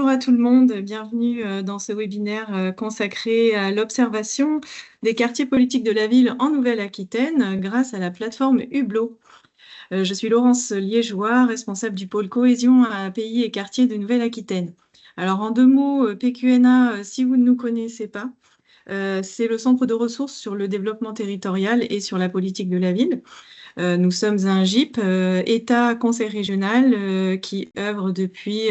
Bonjour à tout le monde, bienvenue dans ce webinaire consacré à l'observation des quartiers politiques de la ville en Nouvelle-Aquitaine grâce à la plateforme Hublot. Je suis Laurence Liégeois, responsable du pôle cohésion à pays et quartiers de Nouvelle-Aquitaine. Alors en deux mots, PQNA, si vous ne nous connaissez pas, c'est le centre de ressources sur le développement territorial et sur la politique de la ville. Nous sommes un GIP, État Conseil régional, qui œuvre depuis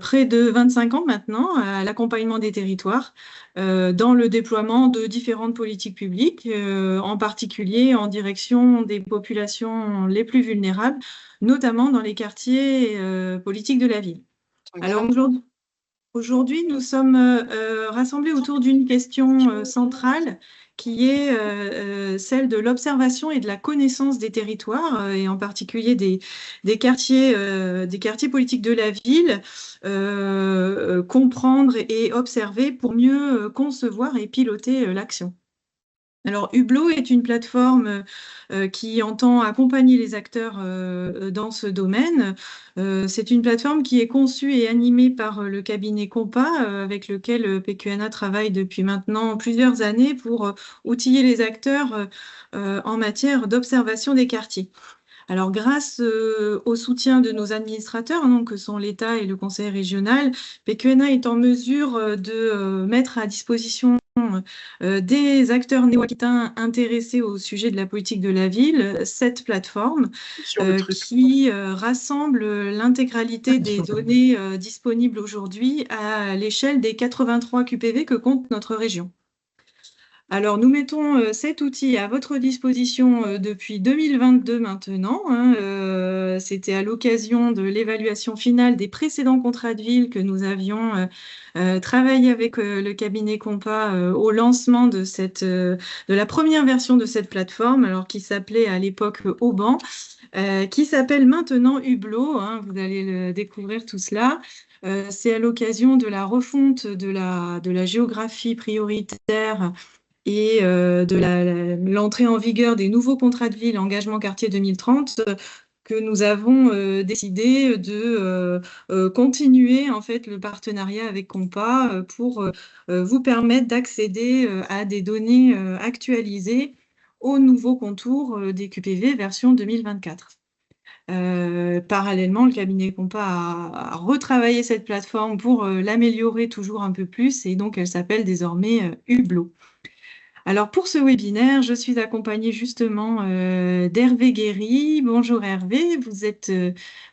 près de 25 ans maintenant à l'accompagnement des territoires dans le déploiement de différentes politiques publiques, en particulier en direction des populations les plus vulnérables, notamment dans les quartiers politiques de la ville. Alors aujourd'hui, nous sommes rassemblés autour d'une question centrale qui est celle de l'observation et de la connaissance des territoires, et en particulier des quartiers politiques de la ville, comprendre et observer pour mieux concevoir et piloter l'action. Alors, Hublot est une plateforme qui entend accompagner les acteurs dans ce domaine. C'est une plateforme qui est conçue et animée par le cabinet Compas, avec lequel PQNA travaille depuis maintenant plusieurs années pour outiller les acteurs en matière d'observation des quartiers. Alors, grâce au soutien de nos administrateurs, donc, que sont l'État et le Conseil régional, PQNA est en mesure de mettre à disposition des acteurs néo-aquitains intéressés au sujet de la politique de la ville, cette plateforme qui rassemble l'intégralité des données disponibles aujourd'hui à l'échelle des 83 QPV que compte notre région. Alors, nous mettons cet outil à votre disposition depuis 2022 maintenant. C'était à l'occasion de l'évaluation finale des précédents contrats de ville que nous avions travaillé avec le cabinet Compas au lancement de la première version de cette plateforme, alors qui s'appelait à l'époque Auban, qui s'appelle maintenant Hublot. Vous allez le découvrir tout cela. C'est à l'occasion de la refonte de la géographie prioritaire et de l'entrée en vigueur des nouveaux contrats de ville engagement quartier 2030 que nous avons décidé de continuer en fait le partenariat avec Compas pour vous permettre d'accéder à des données actualisées aux nouveaux contours des QPV version 2024. Parallèlement, le cabinet Compas a retravaillé cette plateforme pour l'améliorer toujours un peu plus, et donc elle s'appelle désormais Hublot. Alors pour ce webinaire, je suis accompagnée justement d'Hervé Guéry. Bonjour Hervé, vous êtes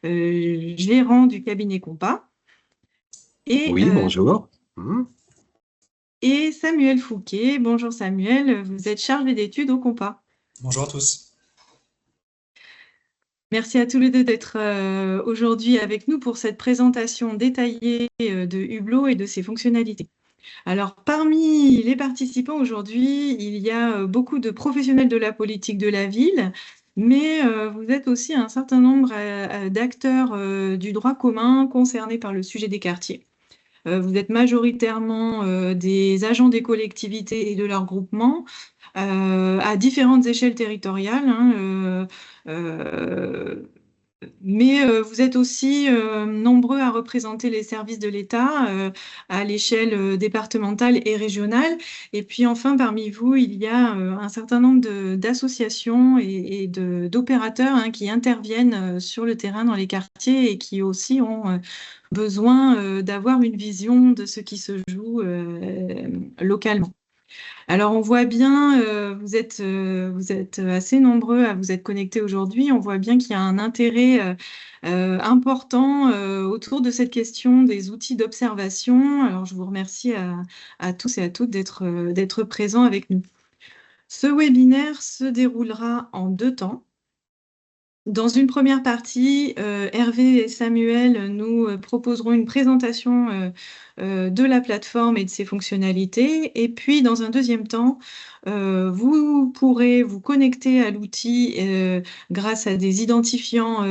gérant du cabinet Compas. Oui, bonjour. Et Samuel Fouquet. Bonjour Samuel, vous êtes chargé d'études au Compas. Bonjour à tous. Merci à tous les deux d'être aujourd'hui avec nous pour cette présentation détaillée de Hublot et de ses fonctionnalités. Alors, parmi les participants aujourd'hui, il y a beaucoup de professionnels de la politique de la ville, mais vous êtes aussi un certain nombre d'acteurs du droit commun concernés par le sujet des quartiers. Vous êtes majoritairement des agents des collectivités et de leurs groupements à différentes échelles territoriales. Mais vous êtes aussi nombreux à représenter les services de l'État à l'échelle départementale et régionale. Et puis enfin, parmi vous, il y a un certain nombre d'associations et d'opérateurs qui interviennent sur le terrain dans les quartiers et qui aussi ont besoin d'avoir une vision de ce qui se joue localement. Alors, on voit bien, vous êtes assez nombreux à vous être connectés aujourd'hui. On voit bien qu'il y a un intérêt important autour de cette question des outils d'observation. Alors, je vous remercie à tous et à toutes d'être présents avec nous. Ce webinaire se déroulera en 2 temps. Dans une première partie, Hervé et Samuel nous proposeront une présentation de la plateforme et de ses fonctionnalités. Et puis, dans un deuxième temps, vous pourrez vous connecter à l'outil grâce à des identifiants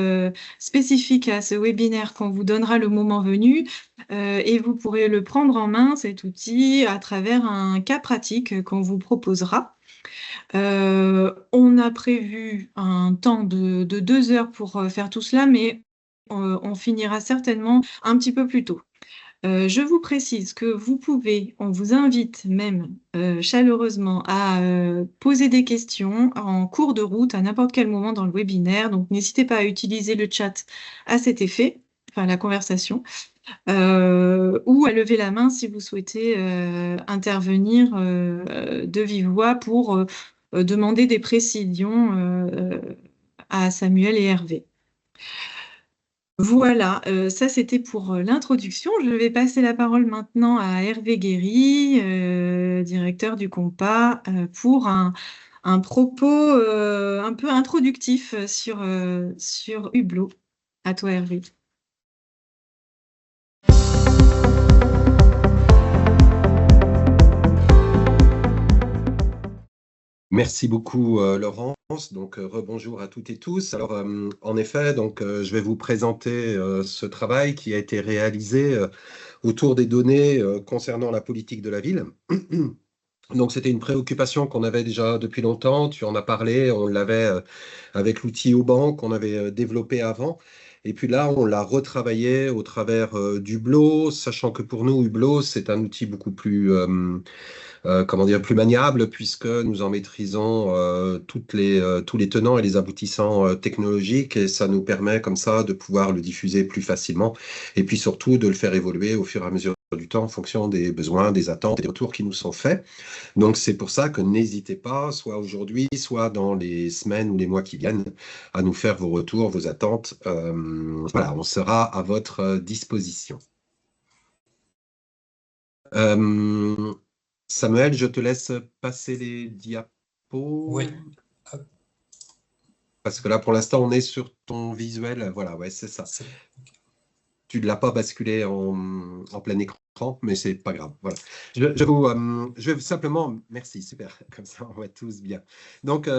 spécifiques à ce webinaire qu'on vous donnera le moment venu. Et vous pourrez le prendre en main, cet outil, à travers un cas pratique qu'on vous proposera. On a prévu un temps de 2 heures pour faire tout cela, mais on finira certainement un petit peu plus tôt. Je vous précise que vous pouvez, on vous invite même chaleureusement à poser des questions en cours de route à n'importe quel moment dans le webinaire. Donc, n'hésitez pas à utiliser le chat à cet effet, enfin la conversation, ou à lever la main si vous souhaitez intervenir de vive voix pour demander des précisions à Samuel et Hervé. Voilà, ça c'était pour l'introduction. Je vais passer la parole maintenant à Hervé Guéry, directeur du Compas, pour un propos un peu introductif sur Hublot. À toi, Hervé. Merci beaucoup, Laurence. Donc, rebonjour à toutes et tous. Alors, en effet, donc, je vais vous présenter ce travail qui a été réalisé autour des données concernant la politique de la ville. Donc, c'était une préoccupation qu'on avait déjà depuis longtemps. Tu en as parlé, on l'avait avec l'outil Auban qu'on avait développé avant. Et puis là, on l'a retravaillé au travers d'Hublot, sachant que pour nous, Hublot, c'est un outil beaucoup plus comment dire, plus maniable, puisque nous en maîtrisons tous les tenants et les aboutissants technologiques, et ça nous permet comme ça de pouvoir le diffuser plus facilement, et puis surtout de le faire évoluer au fur et à mesure du temps en fonction des besoins, des attentes et des retours qui nous sont faits. Donc c'est pour ça que n'hésitez pas, soit aujourd'hui, soit dans les semaines ou les mois qui viennent, à nous faire vos retours, vos attentes. Voilà, on sera à votre disposition. Samuel, je te laisse passer les diapos. Oui. Parce que là, pour l'instant, on est sur ton visuel. Voilà, ouais, c'est ça. Tu ne l'as pas basculé en plein écran, mais c'est pas grave. Voilà. Je vais simplement, merci, super, comme ça on voit tous bien. Donc,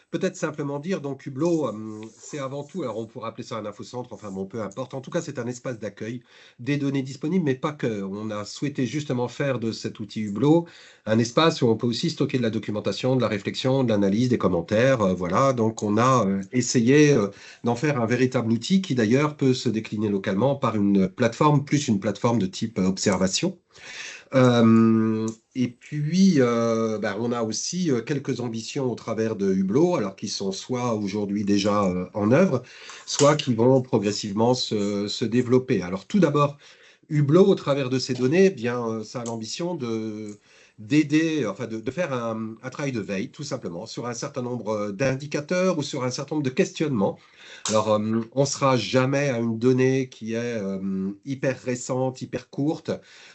peut-être simplement dire, donc Hublot, c'est avant tout, alors on pourrait appeler ça un infocentre, enfin bon, peu importe. En tout cas, c'est un espace d'accueil des données disponibles, mais pas que. On a souhaité justement faire de cet outil Hublot un espace où on peut aussi stocker de la documentation, de la réflexion, de l'analyse, des commentaires. Voilà, donc on a essayé d'en faire un véritable outil qui d'ailleurs peut se décliner localement par une plateforme, plus une plateforme de type observation. Et puis, on a aussi quelques ambitions au travers de Hublot, alors qui sont soit aujourd'hui déjà en œuvre, soit qui vont progressivement se développer. Alors tout d'abord, Hublot, au travers de ces données, eh bien, ça a l'ambition d'aider, enfin de faire un travail de veille, tout simplement, sur un certain nombre d'indicateurs ou sur un certain nombre de questionnements. Alors, on ne sera jamais à une donnée qui est hyper récente, hyper courte.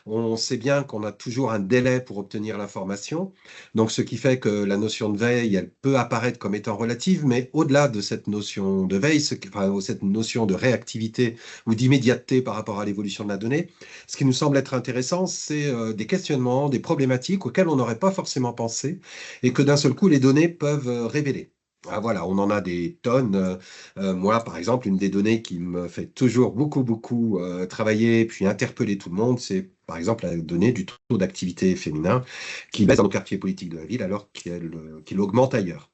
On sait bien qu'on a toujours un délai pour obtenir l'information. Donc, ce qui fait que la notion de veille, elle peut apparaître comme étant relative, mais au-delà de cette notion de veille, cette notion de réactivité ou d'immédiateté par rapport à l'évolution de la donnée, ce qui nous semble être intéressant, c'est des questionnements, des problématiques auxquelles on n'aurait pas forcément pensé et que d'un seul coup, les données peuvent révéler. Ah, voilà, on en a des tonnes. Moi, par exemple, une des données qui me fait toujours beaucoup travailler puis interpeller tout le monde, c'est par exemple la donnée du taux d'activité féminin qui baisse dans nos quartiers politiques de la ville alors qu'il augmente ailleurs.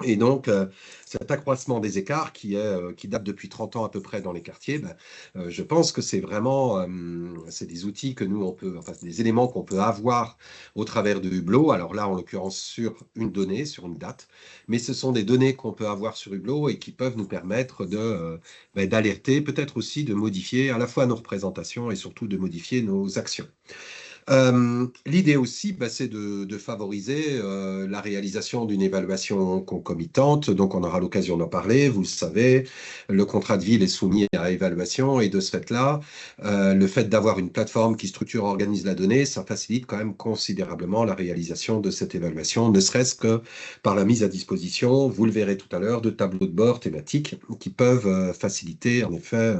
Et donc, cet accroissement des écarts qui date depuis 30 ans à peu près dans les quartiers, je pense que c'est vraiment, c'est des outils que nous, on peut, enfin, c'est des éléments qu'on peut avoir au travers de Hublot. Alors là, en l'occurrence, sur une donnée, sur une date, mais ce sont des données qu'on peut avoir sur Hublot et qui peuvent nous permettre d'alerter, peut-être aussi de modifier à la fois nos représentations et surtout de modifier nos actions. L'idée aussi, c'est de favoriser la réalisation d'une évaluation concomitante. Donc, on aura l'occasion d'en parler. Vous le savez, le contrat de ville est soumis à évaluation et de ce fait-là, le fait d'avoir une plateforme qui structure, organise la donnée, ça facilite quand même considérablement la réalisation de cette évaluation, ne serait-ce que par la mise à disposition, vous le verrez tout à l'heure, de tableaux de bord thématiques qui peuvent faciliter en effet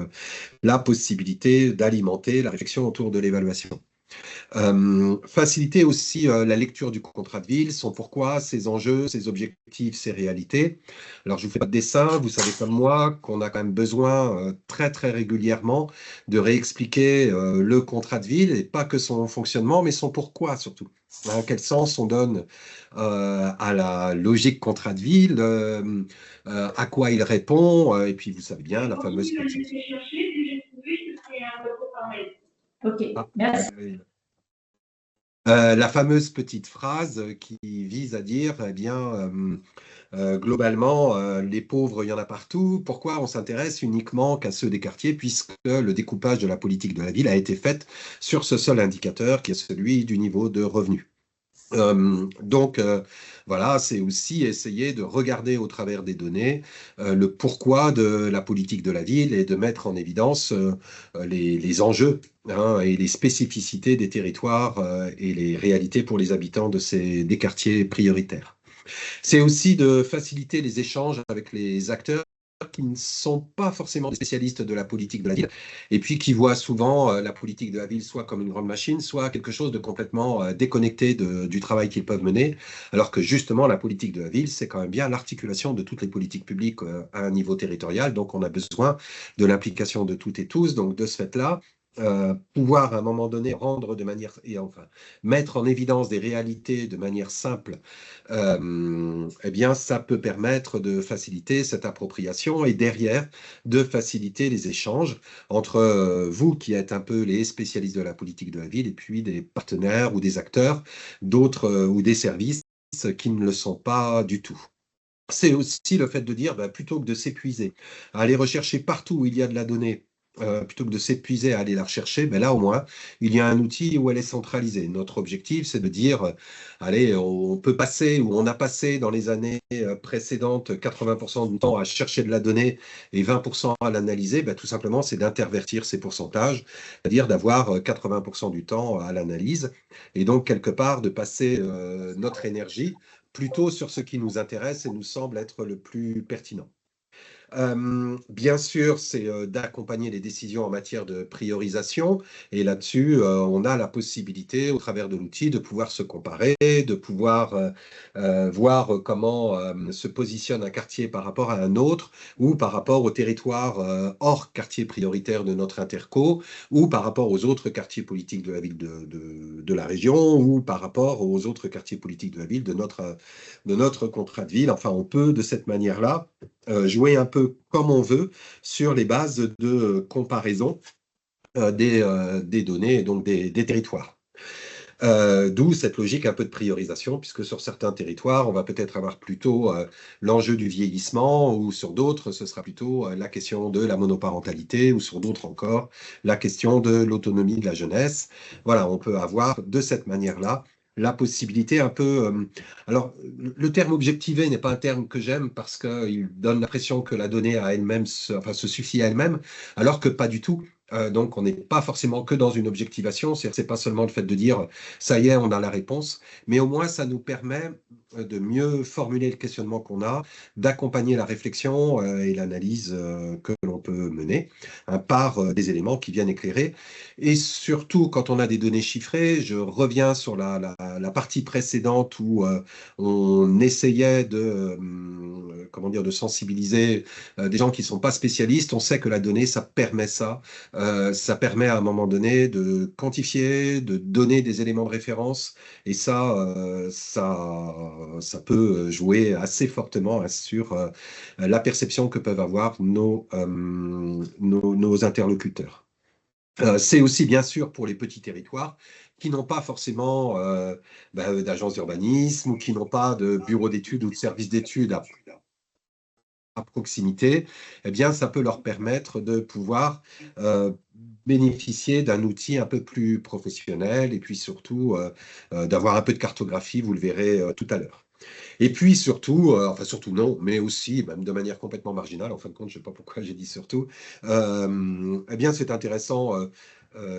la possibilité d'alimenter la réflexion autour de l'évaluation. Faciliter aussi la lecture du contrat de ville, son pourquoi, ses enjeux, ses objectifs, ses réalités. Alors, je ne vous fais pas de dessin, vous savez comme moi qu'on a quand même besoin très régulièrement de réexpliquer le contrat de ville et pas que son fonctionnement, mais son pourquoi surtout. Hein, quel sens on donne à la logique contrat de ville, à quoi il répond, et puis vous savez bien la fameuse petite... Ok, Ah, merci. oui. La fameuse petite phrase qui vise à dire, eh bien, globalement, les pauvres, il y en a partout. Pourquoi on s'intéresse uniquement qu'à ceux des quartiers, puisque le découpage de la politique de la ville a été fait sur ce seul indicateur, qui est celui du niveau de revenu. Voilà, c'est aussi essayer de regarder au travers des données le pourquoi de la politique de la ville et de mettre en évidence les enjeux, hein, et les spécificités des territoires et les réalités pour les habitants des quartiers prioritaires. C'est aussi de faciliter les échanges avec les acteurs qui ne sont pas forcément des spécialistes de la politique de la ville, et puis qui voient souvent la politique de la ville soit comme une grande machine, soit quelque chose de complètement déconnecté du travail qu'ils peuvent mener, alors que justement la politique de la ville, c'est quand même bien l'articulation de toutes les politiques publiques à un niveau territorial, donc on a besoin de l'implication de toutes et tous, donc de ce fait-là, pouvoir à un moment donné rendre de manière, et enfin, mettre en évidence des réalités de manière simple, eh bien, ça peut permettre de faciliter cette appropriation et derrière, de faciliter les échanges entre vous qui êtes un peu les spécialistes de la politique de la ville et puis des partenaires ou des acteurs, d'autres ou des services qui ne le sont pas du tout. C'est aussi le fait de dire, bah, plutôt que de s'épuiser, à aller rechercher partout où il y a de la donnée, plutôt que de s'épuiser à aller la rechercher, ben là au moins, il y a un outil où elle est centralisée. Notre objectif, c'est de dire, allez, on peut passer, ou on a passé dans les années précédentes 80% du temps à chercher de la donnée et 20% à l'analyser, ben, tout simplement, c'est d'intervertir ces pourcentages, c'est-à-dire d'avoir 80% du temps à l'analyse, et donc quelque part de passer notre énergie plutôt sur ce qui nous intéresse et nous semble être le plus pertinent. Bien sûr, c'est d'accompagner les décisions en matière de priorisation. Et là-dessus, on a la possibilité, au travers de l'outil, de pouvoir se comparer, de pouvoir voir comment se positionne un quartier par rapport à un autre, ou par rapport au territoire hors quartier prioritaire de notre interco, ou par rapport aux autres quartiers politiques de la ville de la région, ou par rapport aux autres quartiers politiques de la ville de notre contrat de ville. Enfin, on peut, de cette manière-là, jouer un peu comme on veut sur les bases de comparaison des données et donc des territoires. D'où cette logique un peu de priorisation, puisque sur certains territoires, on va peut-être avoir plutôt l'enjeu du vieillissement, ou sur d'autres, ce sera plutôt la question de la monoparentalité, ou sur d'autres encore, la question de l'autonomie de la jeunesse. Voilà, on peut avoir de cette manière-là la possibilité un peu... alors, le terme objectivé n'est pas un terme que j'aime parce qu'il donne l'impression que la donnée à elle-même se suffit à elle-même, alors que pas du tout. Donc, on n'est pas forcément que dans une objectivation, c'est pas seulement le fait de dire ça y est, on a la réponse, mais au moins ça nous permet de mieux formuler le questionnement qu'on a, d'accompagner la réflexion et l'analyse que l'on peut mener, hein, par des éléments qui viennent éclairer. Et surtout, quand on a des données chiffrées, je reviens sur la partie précédente où on essayait comment dire, de sensibiliser des gens qui ne sont pas spécialistes. On sait que la donnée, ça permet ça. Ça permet à un moment donné de quantifier, de donner des éléments de référence, et ça peut jouer assez fortement hein, sur la perception que peuvent avoir nos interlocuteurs. C'est aussi bien sûr pour les petits territoires qui n'ont pas forcément d'agence d'urbanisme ou qui n'ont pas de bureau d'études ou de service d'études à proximité, eh bien, ça peut leur permettre de pouvoir bénéficier d'un outil un peu plus professionnel et puis surtout d'avoir un peu de cartographie, vous le verrez tout à l'heure. Et puis surtout, enfin surtout non, mais aussi, même de manière complètement marginale, en fin de compte, je ne sais pas pourquoi j'ai dit surtout, eh bien c'est intéressant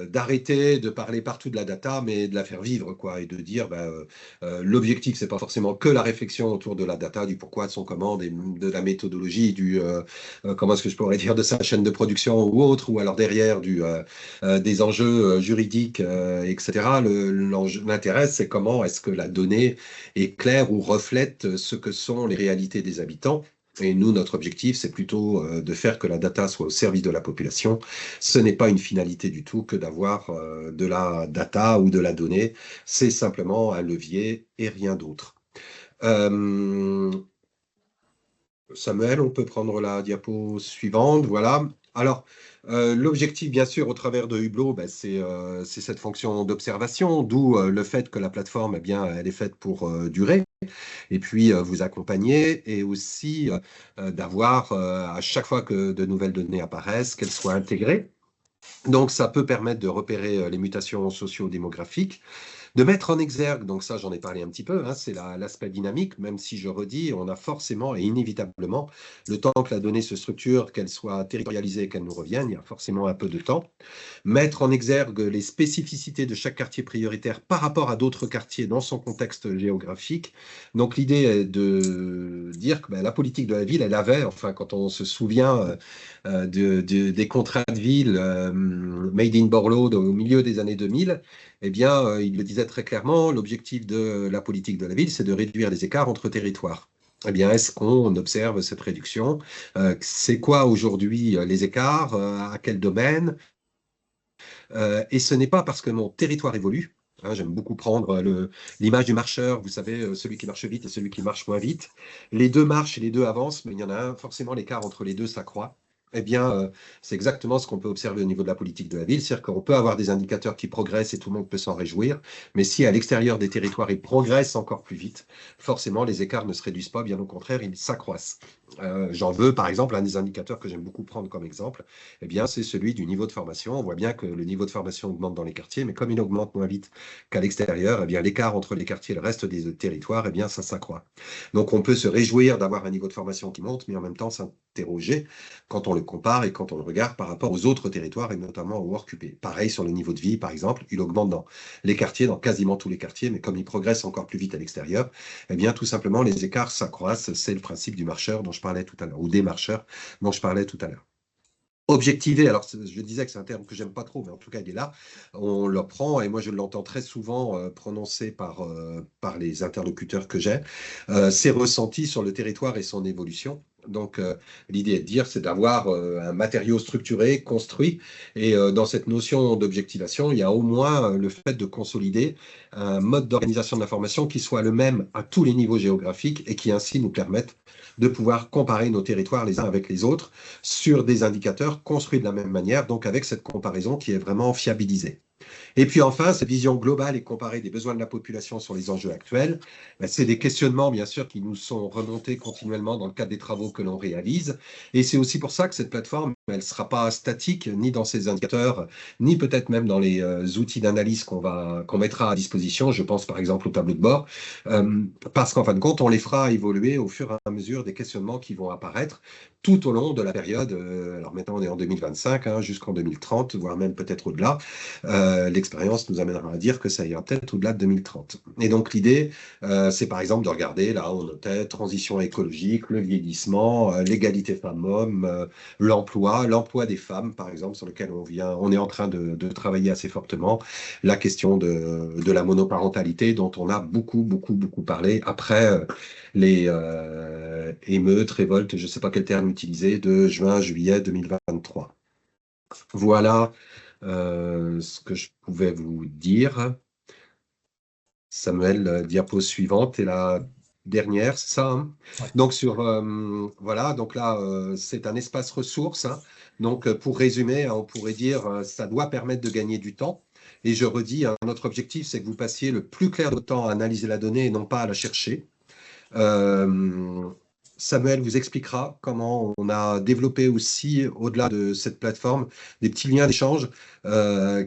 d'arrêter de parler partout de la data, mais de la faire vivre, quoi, et de dire, l'objectif, c'est pas forcément que la réflexion autour de la data, du pourquoi, de son comment, de la méthodologie, comment est-ce que je pourrais dire, de sa chaîne de production ou autre, ou alors derrière des enjeux juridiques, etc. L'intérêt, c'est comment est-ce que la donnée est claire ou reflète ce que sont les réalités des habitants. Et nous, notre objectif, c'est plutôt de faire que la data soit au service de la population. Ce n'est pas une finalité du tout que d'avoir de la data ou de la donnée. C'est simplement un levier et rien d'autre. Samuel, on peut prendre la diapo suivante. Voilà. Alors, l'objectif, bien sûr, au travers de Hublot, ben, c'est cette fonction d'observation, d'où le fait que la plateforme, eh bien, elle est faite pour durer, et puis vous accompagner, et aussi d'avoir, à chaque fois que de nouvelles données apparaissent, qu'elles soient intégrées. Donc, ça peut permettre de repérer les mutations socio-démographiques, de mettre en exergue, donc ça j'en ai parlé un petit peu, hein, c'est l'aspect dynamique, même si je redis, on a forcément et inévitablement, le temps que la donnée se structure, qu'elle soit territorialisée, qu'elle nous revienne, il y a forcément un peu de temps. Mettre en exergue les spécificités de chaque quartier prioritaire par rapport à d'autres quartiers dans son contexte géographique. Donc l'idée est de dire que ben, la politique de la ville, elle avait, enfin quand on se souvient des contrats de ville made in Borloo au milieu des années 2000, eh bien, il le disait très clairement, l'objectif de la politique de la ville, c'est de réduire les écarts entre territoires. Eh bien, est-ce qu'on observe cette réduction? C'est quoi aujourd'hui les écarts? À quel domaine? Et ce n'est pas parce que mon territoire évolue. Hein, j'aime beaucoup prendre l'image du marcheur, vous savez, celui qui marche vite et celui qui marche moins vite. Les deux marchent et les deux avancent, mais il y en a un, forcément l'écart entre les deux s'accroît. Eh bien, c'est exactement ce qu'on peut observer au niveau de la politique de la ville, c'est-à-dire qu'on peut avoir des indicateurs qui progressent et tout le monde peut s'en réjouir, mais si à l'extérieur des territoires, ils progressent encore plus vite, forcément, les écarts ne se réduisent pas, bien au contraire, ils s'accroissent. J'en veux, par exemple, un des indicateurs que j'aime beaucoup prendre comme exemple, eh bien, c'est celui du niveau de formation. On voit bien que le niveau de formation augmente dans les quartiers, mais comme il augmente moins vite qu'à l'extérieur, eh bien, l'écart entre les quartiers et le reste des territoires, eh bien, ça s'accroît. Donc, on peut se réjouir d'avoir un niveau de formation qui monte, mais en même temps s'interroger quand on le compare et quand on le regarde par rapport aux autres territoires et notamment aux occupés. Pareil sur le niveau de vie, par exemple, il augmente dans les quartiers, dans quasiment tous les quartiers, mais comme il progresse encore plus vite à l'extérieur, eh bien, tout simplement, les écarts s'accroissent. C'est le principe du marcheur dont je parlais tout à l'heure, ou des marcheurs dont je parlais tout à l'heure. Objectiver, alors je disais que c'est un terme que j'aime pas trop, mais en tout cas il est là, on le prend et moi je l'entends très souvent prononcé par les interlocuteurs que j'ai, ses ressentis sur le territoire et son évolution. Donc l'idée est de dire, c'est d'avoir un matériau structuré, construit, et dans cette notion d'objectivation, il y a au moins le fait de consolider un mode d'organisation de l'information qui soit le même à tous les niveaux géographiques et qui ainsi nous permette de pouvoir comparer nos territoires les uns avec les autres sur des indicateurs construits de la même manière, donc avec cette comparaison qui est vraiment fiabilisée. Et puis enfin, cette vision globale et comparée des besoins de la population sur les enjeux actuels, ben, c'est des questionnements, bien sûr, qui nous sont remontés continuellement dans le cadre des travaux que l'on réalise. Et c'est aussi pour ça que cette plateforme, elle ne sera pas statique, ni dans ses indicateurs, ni peut-être même dans les outils d'analyse qu'on mettra à disposition. Je pense par exemple au tableau de bord, parce qu'en fin de compte, on les fera évoluer au fur et à mesure des questionnements qui vont apparaître tout au long de la période. Alors maintenant, on est en 2025, hein, jusqu'en 2030, voire même peut-être au-delà. L'expérience nous amènera à dire que ça ira peut-être au-delà de 2030. Et donc l'idée, c'est par exemple de regarder, là on notait transition écologique, le vieillissement, l'égalité femmes-hommes, l'emploi des femmes par exemple, sur lequel on est en train de travailler assez fortement, la question de la monoparentalité dont on a beaucoup, beaucoup, beaucoup parlé après les émeutes, révoltes, je ne sais pas quel terme utiliser, de juin-juillet 2023. Voilà ce que je pouvais vous dire. Samuel, diapo suivante et la dernière, c'est ça, hein. Ouais. Donc voilà, donc là c'est un espace ressources, hein. Donc pour résumer, hein, on pourrait dire ça doit permettre de gagner du temps. Et je redis, hein, notre objectif c'est que vous passiez le plus clair de temps à analyser la donnée et non pas à la chercher. Samuel vous expliquera comment on a développé aussi, au-delà de cette plateforme, des petits liens d'échange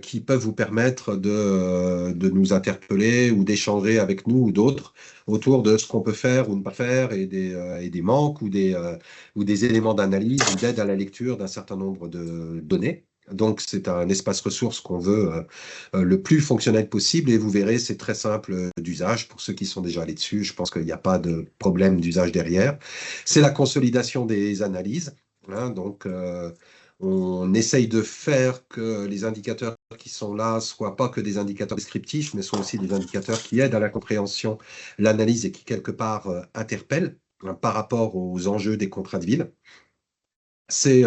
qui peuvent vous permettre de nous interpeller ou d'échanger avec nous ou d'autres autour de ce qu'on peut faire ou ne pas faire et des manques ou des éléments d'analyse ou d'aide à la lecture d'un certain nombre de données. Donc, c'est un espace ressource qu'on veut le plus fonctionnel possible et vous verrez, c'est très simple d'usage. Pour ceux qui sont déjà allés dessus, je pense qu'il n'y a pas de problème d'usage derrière. C'est la consolidation des analyses, hein, donc, on essaye de faire que les indicateurs qui sont là soient pas que des indicateurs descriptifs, mais soient aussi des indicateurs qui aident à la compréhension, l'analyse et qui, quelque part, interpellent, hein, par rapport aux enjeux des contrats de ville. C'est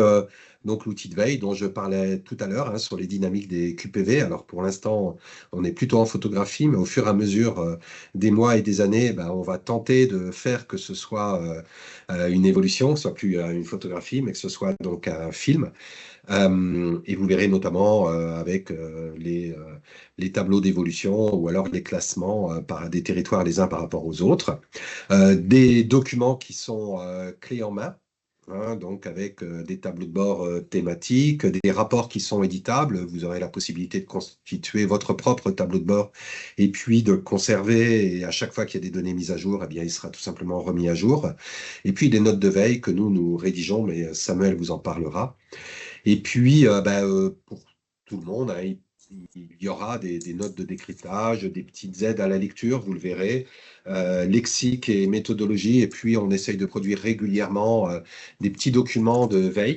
donc l'outil de veille dont je parlais tout à l'heure, hein, sur les dynamiques des QPV. Alors pour l'instant, on est plutôt en photographie, mais au fur et à mesure des mois et des années, ben, on va tenter de faire que ce soit une évolution, que ce soit plus une photographie, mais que ce soit donc un film. Et vous verrez notamment avec les tableaux d'évolution ou alors les classements par des territoires les uns par rapport aux autres. Des documents qui sont clés en main. Hein, donc avec des tableaux de bord thématiques, des rapports qui sont éditables, vous aurez la possibilité de constituer votre propre tableau de bord et puis de le conserver, et à chaque fois qu'il y a des données mises à jour, eh bien, il sera tout simplement remis à jour. Et puis des notes de veille que nous rédigeons, mais Samuel vous en parlera. Et puis, pour tout le monde, hein, il y aura des notes de décryptage, des petites aides à la lecture, vous le verrez, lexique et méthodologie. Et puis, on essaye de produire régulièrement des petits documents de veille,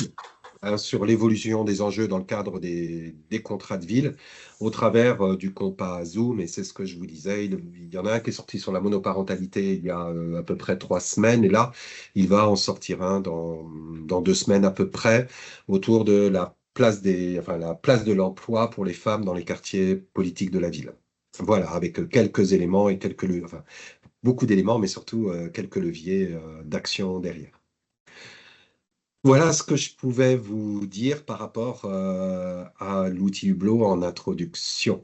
hein, sur l'évolution des enjeux dans le cadre des contrats de ville, au travers du compas Zoom. Et c'est ce que je vous disais, il y en a un qui est sorti sur la monoparentalité il y a à peu près 3 semaines. Et là, il va en sortir un dans 2 semaines à peu près, autour de la place de l'emploi pour les femmes dans les quartiers politiques de la ville. Voilà, avec quelques éléments et enfin, beaucoup d'éléments, mais surtout quelques leviers d'action derrière. Voilà ce que je pouvais vous dire par rapport à l'outil Hublot en introduction.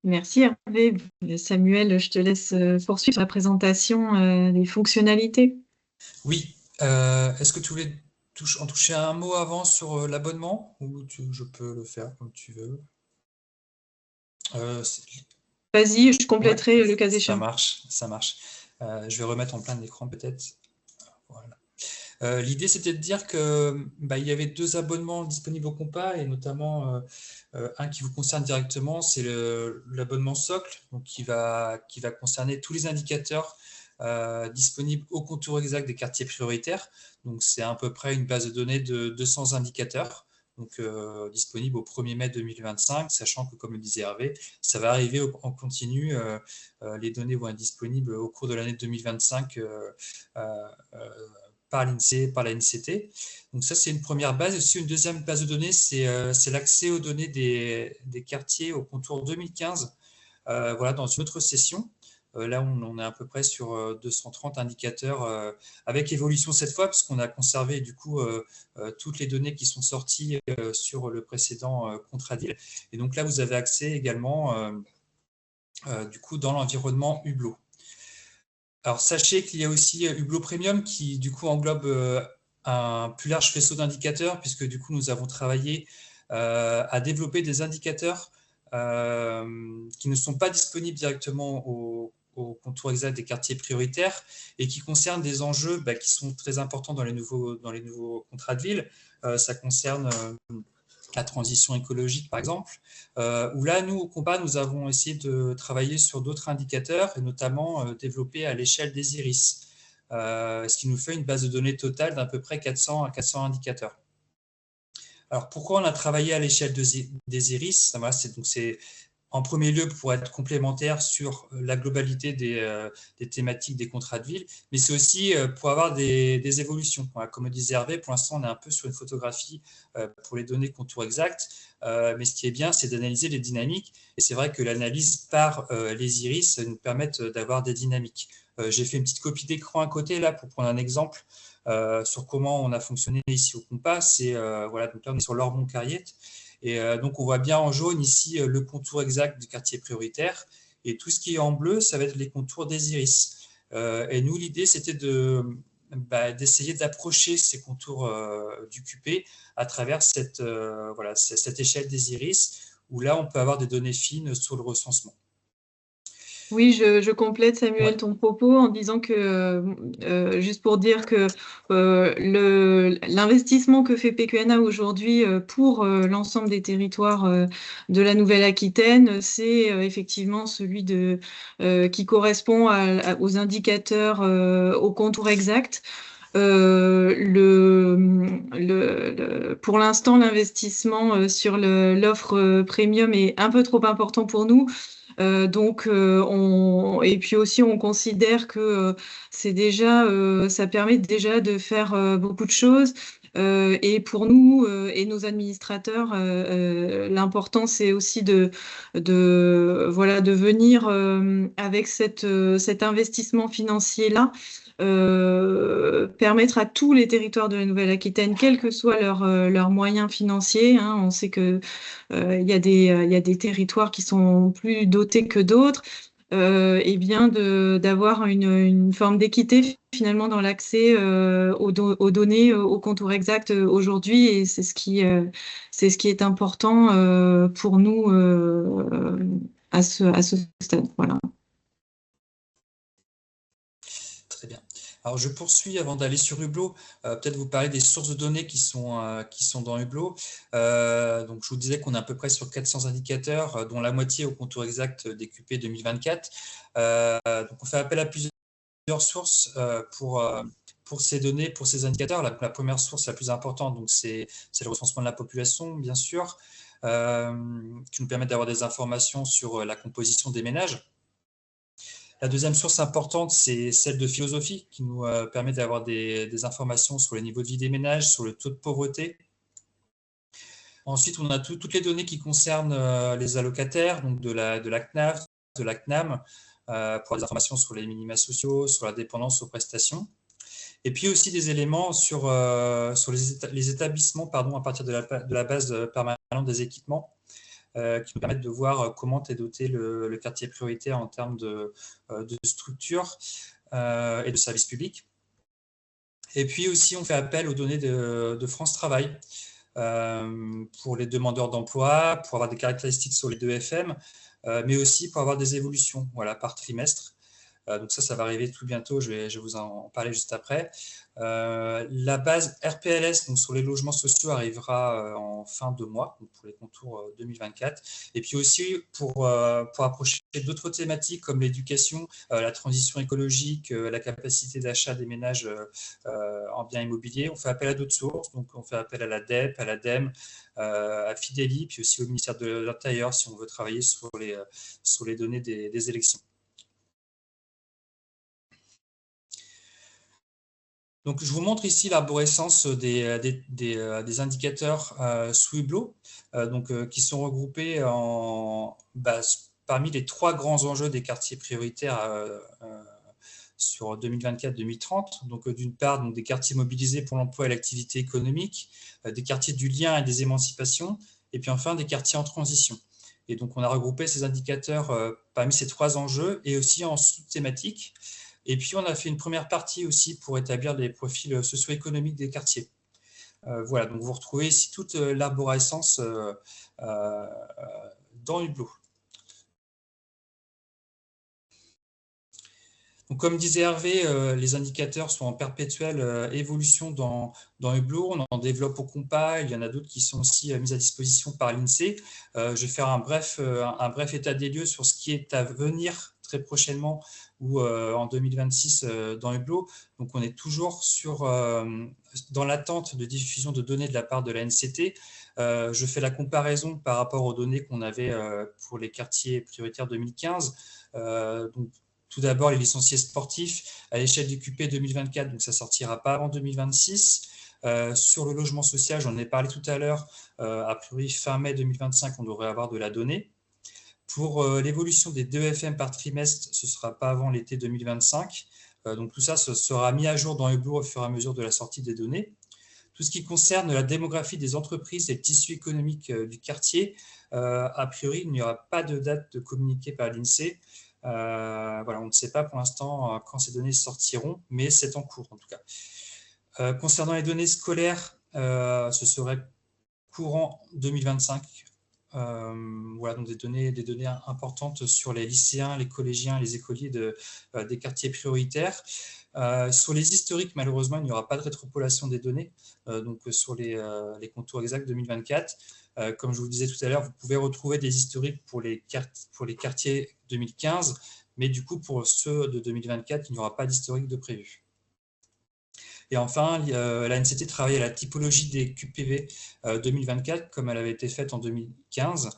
Merci Hervé. Samuel, je te laisse poursuivre sur la présentation des fonctionnalités. Oui. Est-ce que tu voulais en toucher un mot avant sur l'abonnement, ou je peux le faire comme tu veux? Vas-y, je compléterai le cas Ça échéant. marche, ça marche. Je vais remettre en plein écran peut-être. Voilà. L'idée, c'était de dire que il y avait 2 abonnements disponibles au compas, et notamment un qui vous concerne directement, c'est l'abonnement socle, donc qui va concerner tous les indicateurs disponibles au contour exact des quartiers prioritaires. Donc c'est à peu près une base de données de 200 indicateurs, donc disponible au 1er mai 2025, sachant que, comme le disait Hervé, ça va arriver en continu. Les données vont être disponibles au cours de l'année 2025 par l'INSEE, par la NCT. Donc ça, c'est une première base. Et aussi, une deuxième base de données, c'est l'accès aux données des quartiers au contour 2015, voilà, dans une autre session. Là, on est à peu près sur 230 indicateurs, avec évolution cette fois, parce qu'on a conservé du coup toutes les données qui sont sorties sur le précédent contrat de ville. Et donc là, vous avez accès également du coup dans l'environnement Hublot. Alors, sachez qu'il y a aussi Hublot Premium qui, du coup, englobe un plus large faisceau d'indicateurs, puisque, du coup, nous avons travaillé à développer des indicateurs qui ne sont pas disponibles directement au contour exact des quartiers prioritaires, et qui concernent des enjeux qui sont très importants dans les nouveaux contrats de ville. Ça concerne la transition écologique, par exemple, où là, nous, au compas, nous avons essayé de travailler sur d'autres indicateurs, et notamment développer à l'échelle des iris, ce qui nous fait une base de données totale d'à peu près 400 à 400 indicateurs. Alors, pourquoi on a travaillé à l'échelle des iris? Voilà, c'est en premier lieu pour être complémentaire sur la globalité des thématiques des contrats de ville, mais c'est aussi pour avoir des évolutions. Voilà, comme le disait Hervé, pour l'instant, on est un peu sur une photographie pour les données contours exacts, mais ce qui est bien, c'est d'analyser les dynamiques, et c'est vrai que l'analyse par les iris nous permet d'avoir des dynamiques. J'ai fait une petite copie d'écran à côté, là, pour prendre un exemple sur comment on a fonctionné ici au compas. Voilà, donc là, on est sur l'Ormont-Carriette. Et donc, on voit bien en jaune ici le contour exact du quartier prioritaire. Et tout ce qui est en bleu, ça va être les contours des iris. Et nous, l'idée, c'était d'essayer d'approcher ces contours du QP à travers cette échelle des iris, où là, on peut avoir des données fines sur le recensement. Oui, je complète, Samuel, Ouais. ton propos en disant que, juste pour dire que l'investissement que fait PQNA aujourd'hui pour l'ensemble des territoires de la Nouvelle-Aquitaine, c'est effectivement celui qui correspond aux indicateurs au contour exact. Pour l'instant, l'investissement sur l'offre premium est un peu trop important pour nous. Et puis aussi, on considère que c'est déjà, ça permet déjà de faire beaucoup de choses. Et pour nous et nos administrateurs, l'important, c'est aussi voilà, de venir avec cet investissement financier-là, permettre à tous les territoires de la Nouvelle-Aquitaine, quels que soient leurs moyens financiers, hein. On sait que il y a des territoires qui sont plus dotés que d'autres, et bien d'avoir une forme d'équité finalement dans l'accès aux données, au contour exact aujourd'hui, et c'est ce qui est important pour nous à ce stade. Voilà. Très bien. Alors, je poursuis avant d'aller sur Hublot. Peut-être vous parler des sources de données qui sont dans Hublot. Donc, je vous disais qu'on est à peu près sur 400 indicateurs, dont la moitié au contour exact des QP 2024. Donc, on fait appel à plusieurs sources pour ces données, pour ces indicateurs. La première source la plus importante, donc c'est le recensement de la population, bien sûr, qui nous permet d'avoir des informations sur la composition des ménages. La deuxième source importante, c'est celle de philosophie, qui nous permet d'avoir des informations sur les niveaux de vie des ménages, sur le taux de pauvreté. Ensuite, on a toutes les données qui concernent les allocataires, donc de la CNAF, de la CNAM, pour avoir des informations sur les minima sociaux, sur la dépendance aux prestations. Et puis aussi des éléments sur les établissements, à partir de la base permanente des équipements, qui nous permettent de voir comment est doté le quartier prioritaire en termes de structure et de services publics. Et puis aussi, on fait appel aux données de France Travail pour les demandeurs d'emploi, pour avoir des caractéristiques sur les 2 FM, mais aussi pour avoir des évolutions, voilà, par trimestre. Donc ça va arriver tout bientôt, je vais vous en parler juste après. La base RPLS, donc sur les logements sociaux, arrivera en fin de mois, donc pour les contours 2024. Et puis aussi, pour approcher d'autres thématiques comme l'éducation, la transition écologique, la capacité d'achat des ménages en biens immobiliers, on fait appel à d'autres sources. Donc on fait appel à la DEP, à l'ADEME, à Fideli, puis aussi au ministère de l'Intérieur si on veut travailler sur les données des élections. Donc, je vous montre ici l'arborescence des indicateurs sous Hublot, qui sont regroupés parmi les 3 grands enjeux des quartiers prioritaires sur 2024-2030. Donc, d'une part, des quartiers mobilisés pour l'emploi et l'activité économique, des quartiers du lien et des émancipations, et puis enfin des quartiers en transition. Et donc, on a regroupé ces indicateurs parmi ces 3 enjeux et aussi en sous-thématiques. Et puis, on a fait une première partie aussi pour établir les profils socio-économiques des quartiers. Voilà, donc vous retrouvez ici toute l'arborescence dans Hublot. Donc, comme disait Hervé, les indicateurs sont en perpétuelle évolution dans Hublot. On en développe au compas. Il y en a d'autres qui sont aussi mis à disposition par l'INSEE. Je vais faire un bref état des lieux sur ce qui est à venir très prochainement ou en 2026 dans Hublot. Donc, on est toujours dans l'attente de diffusion de données de la part de la NCT. Je fais la comparaison par rapport aux données qu'on avait pour les quartiers prioritaires 2015. Donc, tout d'abord, les licenciés sportifs à l'échelle du QP 2024, donc ça ne sortira pas avant 2026. Sur le logement social, j'en ai parlé tout à l'heure, a priori fin mai 2025, on devrait avoir de la donnée. Pour l'évolution des 2 FM par trimestre, ce ne sera pas avant l'été 2025. Donc tout ça sera mis à jour dans Hublot au fur et à mesure de la sortie des données. Tout ce qui concerne la démographie des entreprises et le tissu économique du quartier, a priori, il n'y aura pas de date communiquée par l'INSEE. Voilà, on ne sait pas pour l'instant quand ces données sortiront, mais c'est en cours en tout cas. Concernant les données scolaires, ce serait courant 2025. Voilà, donc des données importantes sur les lycéens, les collégiens, les écoliers des quartiers prioritaires. Sur les historiques, malheureusement, il n'y aura pas de rétropolation des données, donc sur les contours exacts 2024. Comme je vous le disais tout à l'heure, vous pouvez retrouver des historiques pour les quartiers 2015, mais du coup, pour ceux de 2024, il n'y aura pas d'historique de prévu. Et enfin, la NCT travaille à la typologie des QPV 2024, comme elle avait été faite en 2015.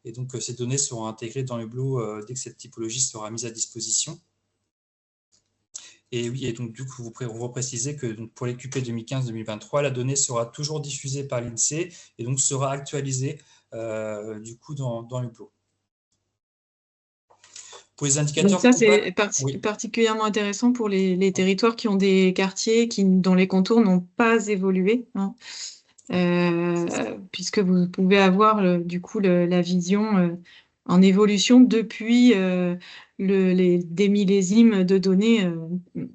Et donc, ces données seront intégrées dans Hublot dès que cette typologie sera mise à disposition. Et oui, et donc du coup, vous reprécisez que donc, pour les QP 2015-2023, la donnée sera toujours diffusée par l'INSEE et donc sera actualisée du coup dans Hublot. Pour les indicateurs... Donc ça, c'est oui. particulièrement intéressant pour les territoires qui ont des quartiers dont les contours n'ont pas évolué, hein. Puisque vous pouvez avoir du coup la vision en évolution depuis des millésimes de données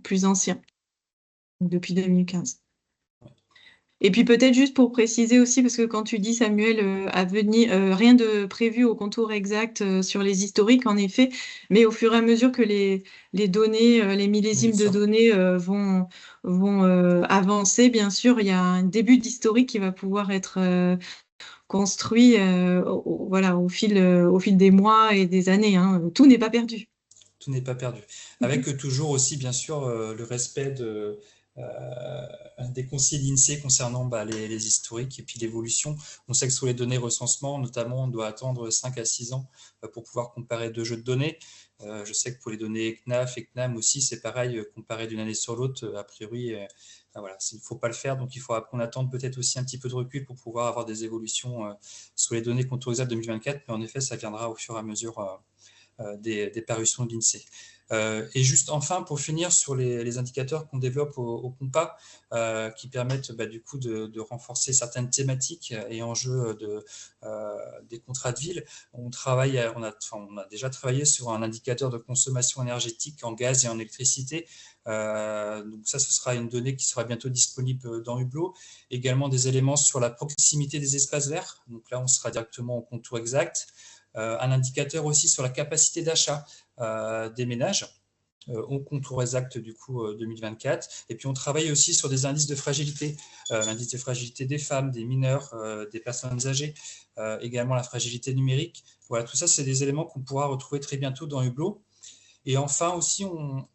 plus anciens, depuis 2015. Et puis peut-être juste pour préciser aussi, parce que quand tu dis, Samuel, à venir, rien de prévu au contour exact sur les historiques, en effet, mais au fur et à mesure que les données, les millésimes de données vont avancer, bien sûr, il y a un début d'historique qui va pouvoir être construit voilà, au fil des mois et des années, hein. Tout n'est pas perdu. Tout n'est pas perdu. Avec toujours aussi, bien sûr, le respect des conseils d'INSEE concernant les historiques et puis l'évolution. On sait que sur les données recensement, notamment, on doit attendre 5 à 6 ans pour pouvoir comparer deux jeux de données. Je sais que pour les données CNAF et CNAM aussi, c'est pareil, comparer d'une année sur l'autre, a priori, voilà, il ne faut pas le faire. Donc, il faudra qu'on attende peut-être aussi un petit peu de recul pour pouvoir avoir des évolutions sur les données contour exact 2024. Mais en effet, ça viendra au fur et à mesure des parutions de l'INSEE. Et juste enfin, pour finir, sur les indicateurs qu'on développe au Compas, qui permettent du coup de renforcer certaines thématiques et enjeux des contrats de ville. On a déjà travaillé sur un indicateur de consommation énergétique en gaz et en électricité. Donc ça, ce sera une donnée qui sera bientôt disponible dans Hublot. Également des éléments sur la proximité des espaces verts. Donc là, on sera directement au contour exact. Un indicateur aussi sur la capacité d'achat des ménages au contour exact du coup 2024. Et puis on travaille aussi sur des indices de fragilité, l'indice de fragilité des femmes, des mineurs, des personnes âgées, également la fragilité numérique. Voilà, tout ça, c'est des éléments qu'on pourra retrouver très bientôt dans Hublot. Et enfin aussi,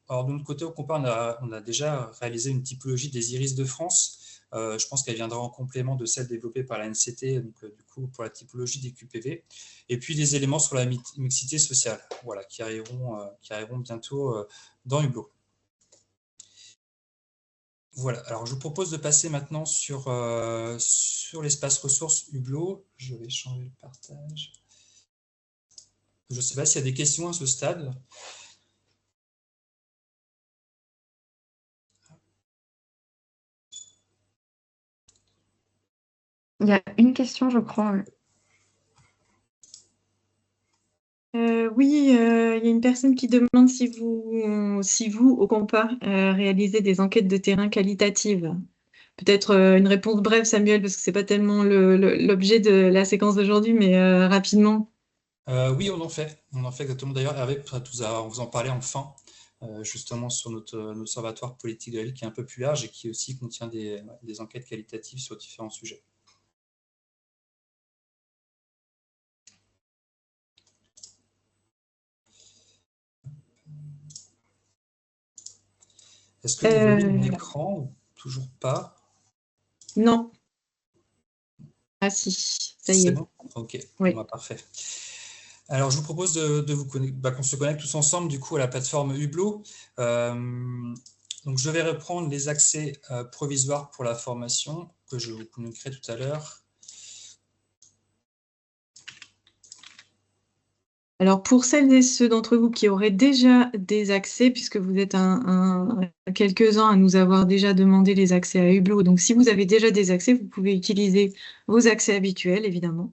alors de notre côté, au Compas, on a déjà réalisé une typologie des iris de France. Je pense qu'elle viendra en complément de celle développée par la NCT, donc du coup pour la typologie des QPV. Et puis des éléments sur la mixité sociale, voilà, qui arriveront bientôt dans Hublot. Voilà, alors je vous propose de passer maintenant sur l'espace ressources Hublot. Je vais changer le partage. Je ne sais pas s'il y a des questions à ce stade. Il y a une question, je crois. Oui, il y a une personne qui demande si vous, au Compas, réalisez des enquêtes de terrain qualitatives. Peut-être une réponse brève, Samuel, parce que c'est pas tellement l'objet de la séquence d'aujourd'hui, mais rapidement. Oui, on en fait exactement. D'ailleurs, Hervé on vous en parlait en fin, justement sur notre observatoire politique de la ville qui est un peu plus large et qui aussi contient des enquêtes qualitatives sur différents sujets. Est-ce que vous voyez mon écran ou toujours pas? Non. Ah si, ça y est. C'est bon? Ok, oui. Bon, parfait. Alors, je vous propose qu'on se connecte tous ensemble du coup à la plateforme Hublot. Donc, je vais reprendre les accès provisoires pour la formation que je vous communiquerai tout à l'heure. Alors, pour celles et ceux d'entre vous qui auraient déjà des accès, puisque vous êtes quelques-uns à nous avoir déjà demandé les accès à Hublot, donc si vous avez déjà des accès, vous pouvez utiliser vos accès habituels, évidemment.